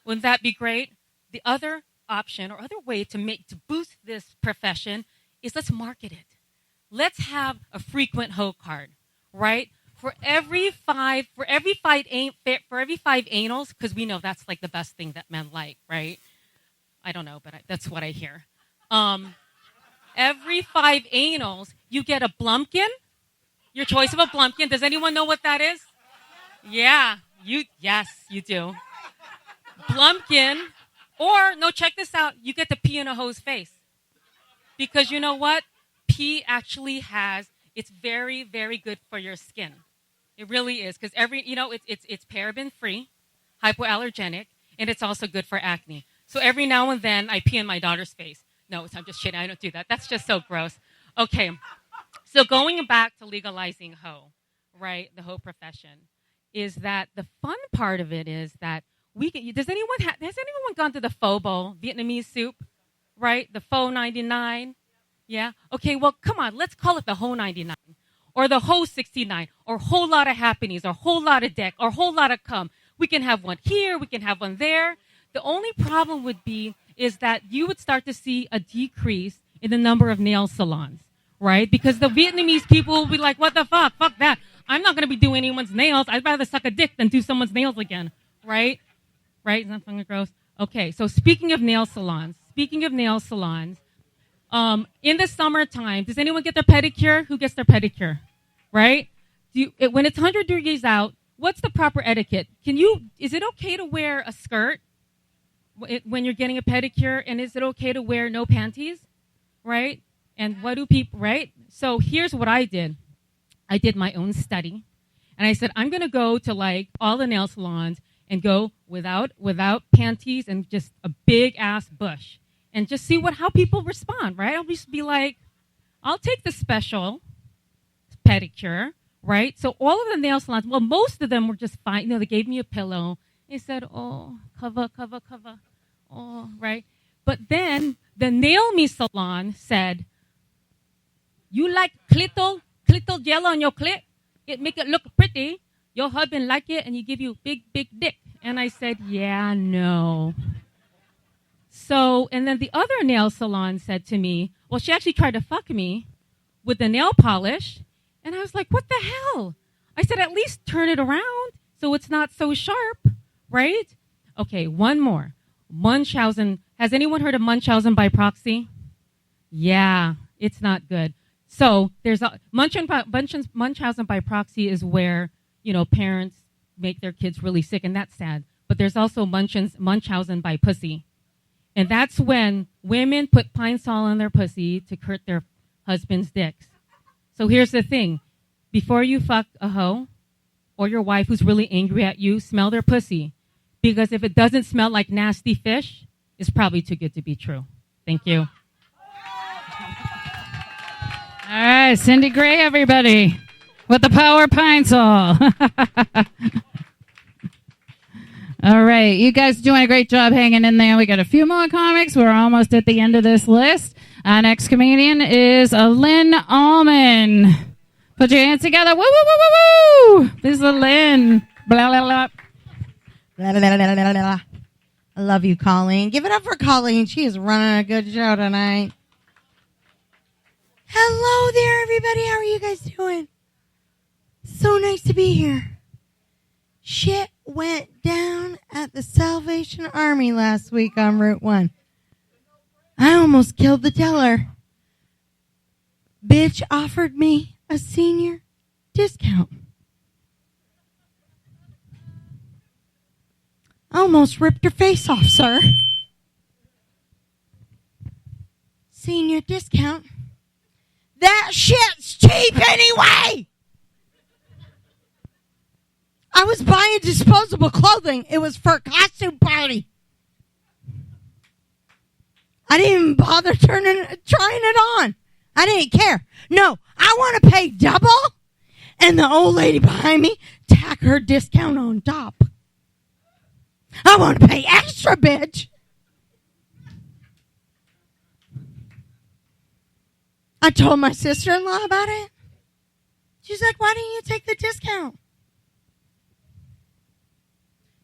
S19: Wouldn't that be great? The other option or other way to boost this profession is let's market it. Let's have a frequent hoe card, right? For every five anals, because we know that's the best thing that men like, right? I don't know, but that's what I hear. Every 5 anals, you get a blumpkin. Your choice of a blumpkin. Does anyone know what that is? Yeah, yes, you do. Blumpkin, or no, check this out. You get to pee in a hoe's face, because you know what? Pee actually it's very, very good for your skin. It really is, because it's paraben free, hypoallergenic, and it's also good for acne. So every now and then I pee in my daughter's face. No, I'm just kidding. I don't do that. That's just so gross. Okay. So going back to legalizing hoe, right? The hoe profession is that the fun part of it is that has anyone gone to the pho bowl, Vietnamese soup, right? The pho 99. Yeah. Okay. Well, come on. Let's call it the hoe 99 or the hoe 69 or whole lot of happenings or whole lot of deck or whole lot of cum. We can have one here. We can have one there. The only problem would be is that you would start to see a decrease in the number of nail salons, right? Because the Vietnamese people will be like, what the fuck? Fuck that. I'm not going to be doing anyone's nails. I'd rather suck a dick than do someone's nails again, right? Right? Isn't that fucking gross? Okay, so speaking of nail salons, in the summertime, does anyone get their pedicure? Who gets their pedicure, right? When it's 100 degrees out, what's the proper etiquette? Is it okay to wear a skirt when you're getting a pedicure? And is it okay to wear no panties, right? And what do people, right? So here's what I did. I did my own study. And I said, I'm going to go to all the nail salons and go without panties and just a big ass bush and just see how people respond, right? I'll just be like, I'll take the special pedicure, right? So all of the nail salons, well, most of them were just fine. They gave me a pillow. They said, oh, cover. Oh, right? But then the Nail Me salon said, you like clittle gel on your clit? It make it look pretty. Your husband like it and he give you big dick. And I said, yeah, no. So, and then the other nail salon said to me, well, she actually tried to fuck me with the nail polish. And I was like, what the hell? I said, at least turn it around so it's not so sharp, right? Okay, one more. Munchausen. Has anyone heard of Munchausen by proxy? Yeah, it's not good. So there's Munchausen by proxy is where, parents make their kids really sick, and that's sad. But there's also Munchausen by pussy. And that's when women put pine sol on their pussy to hurt their husband's dicks. So here's the thing. Before you fuck a hoe or your wife who's really angry at you, smell their pussy. Because if it doesn't smell like nasty fish, it's probably too good to be true. Thank you.
S8: All right, Cindy Gray, everybody. with the power pine saw. All right, you guys doing a great job hanging in there. We got a few more comics. We're almost at the end of this list. Our next comedian is Lynn Allman. Put your hands together. Woo, woo, woo, woo, woo. This is Lynn. Blah, blah, blah.
S20: Blah, blah, blah, blah, blah, blah. I love you, Colleen. Give it up for Colleen. She is running a good show tonight. Hello there, everybody. How are you guys doing? So nice to be here. Shit went down at the Salvation Army last week on Route 1. I almost killed the teller. Bitch offered me a senior discount. I almost ripped her face off, sir. Senior discount? That shit's cheap anyway! I was buying disposable clothing. It was for a costume party. I didn't even bother trying it on. I didn't care. No, I want to pay double, and the old lady behind me tack her discount on top. I want to pay extra, bitch. I told my sister-in-law about it. She's like, why didn't you take the discount?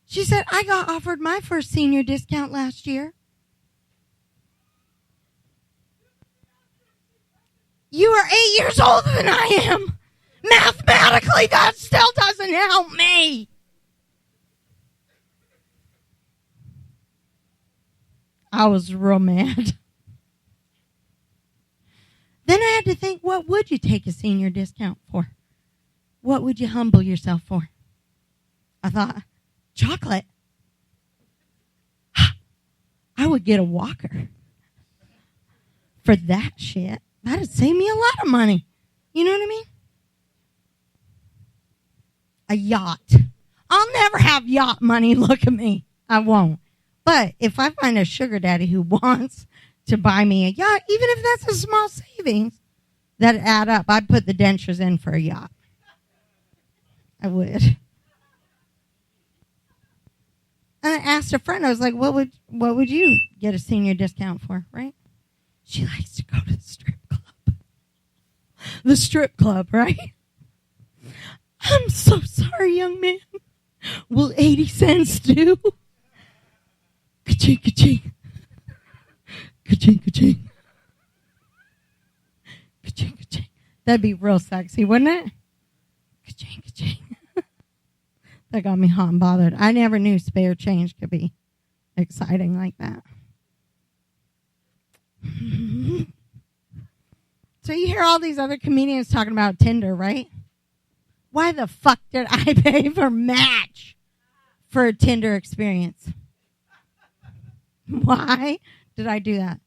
S20: She said, I got offered my first senior discount last year. You are 8 years older than I am. Mathematically, that still doesn't help me. I was real mad. Then I had to think, what would you take a senior discount for? What would you humble yourself for? I thought, chocolate. I would get a walker. For that shit, that'd save me a lot of money. You know what I mean? A yacht. I'll never have yacht money. Look at me. I won't. But if I find a sugar daddy who wants to buy me a yacht, even if that's a small savings, that add up. I'd put the dentures in for a yacht. I would. And I asked a friend, I was like, what would you get a senior discount for, right? She likes to go to the strip club. The strip club, right? I'm so sorry, young man. Will 80 cents do? Ka-ching, ka-ching. Ka-ching, ka-ching. Ka-ching, ka-ching. That'd be real sexy, wouldn't it? Ka-ching, ka-ching. That got me hot and bothered. I never knew spare change could be exciting like that. So you hear all these other comedians talking about Tinder, right? Why the fuck did I pay for Match for a Tinder experience? Why did I do that?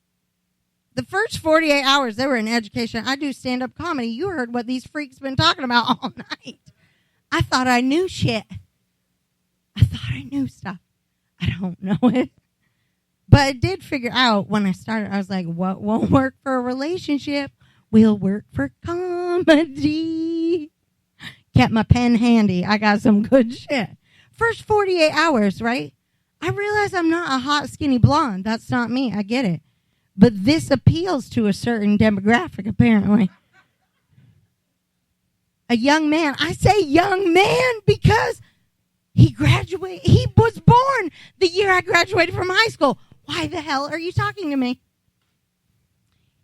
S20: The first 48 hours, they were in education. I do stand-up comedy. You heard what these freaks been talking about all night. I thought I knew shit. I thought I knew stuff. I don't know it. But I did figure out when I started, I was like, what won't work for a relationship will work for comedy. Kept my pen handy. I got some good shit. First 48 hours, right? I realize I'm not a hot, skinny blonde. That's not me. I get it. But this appeals to a certain demographic, apparently. A young man. I say young man because he was born the year I graduated from high school. Why the hell are you talking to me?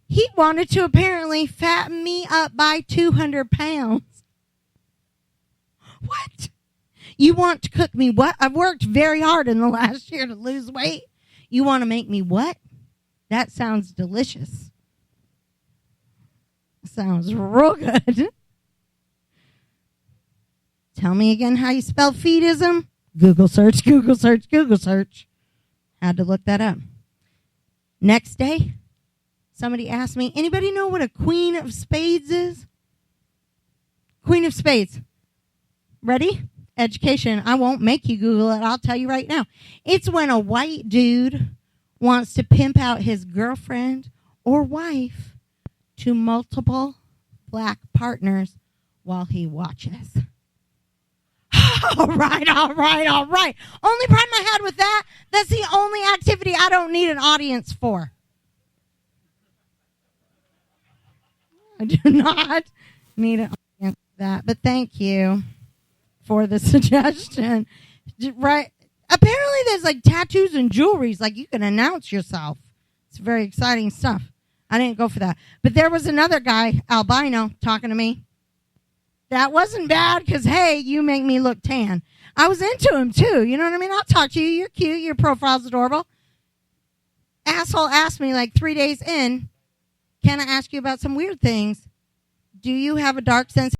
S20: He wanted to apparently fatten me up by 200 pounds. What? You want to cook me what? I've worked very hard in the last year to lose weight. You want to make me what? That sounds delicious. Sounds real good. Tell me again how you spell fetism. Google search, Google search, Google search. Had to look that up. Next day, somebody asked me, anybody know what a queen of spades is? Queen of spades. Ready? Education. I won't make you Google it. I'll tell you right now. It's when a white dude wants to pimp out his girlfriend or wife to multiple black partners while he watches. All right. Only problem I had with that, that's the only activity I don't need an audience for. I do not need an audience for that, but thank you for the suggestion. Right. Apparently there's like tattoos and jewelries, like you can announce yourself. It's very exciting stuff. I didn't go for that. But there was another guy, albino, talking to me. That wasn't bad because, hey, you make me look tan. I was into him, too. You know what I mean? I'll talk to you. You're cute. Your profile's adorable. Asshole asked me like 3 days in, can I ask you about some weird things? Do you have a dark sense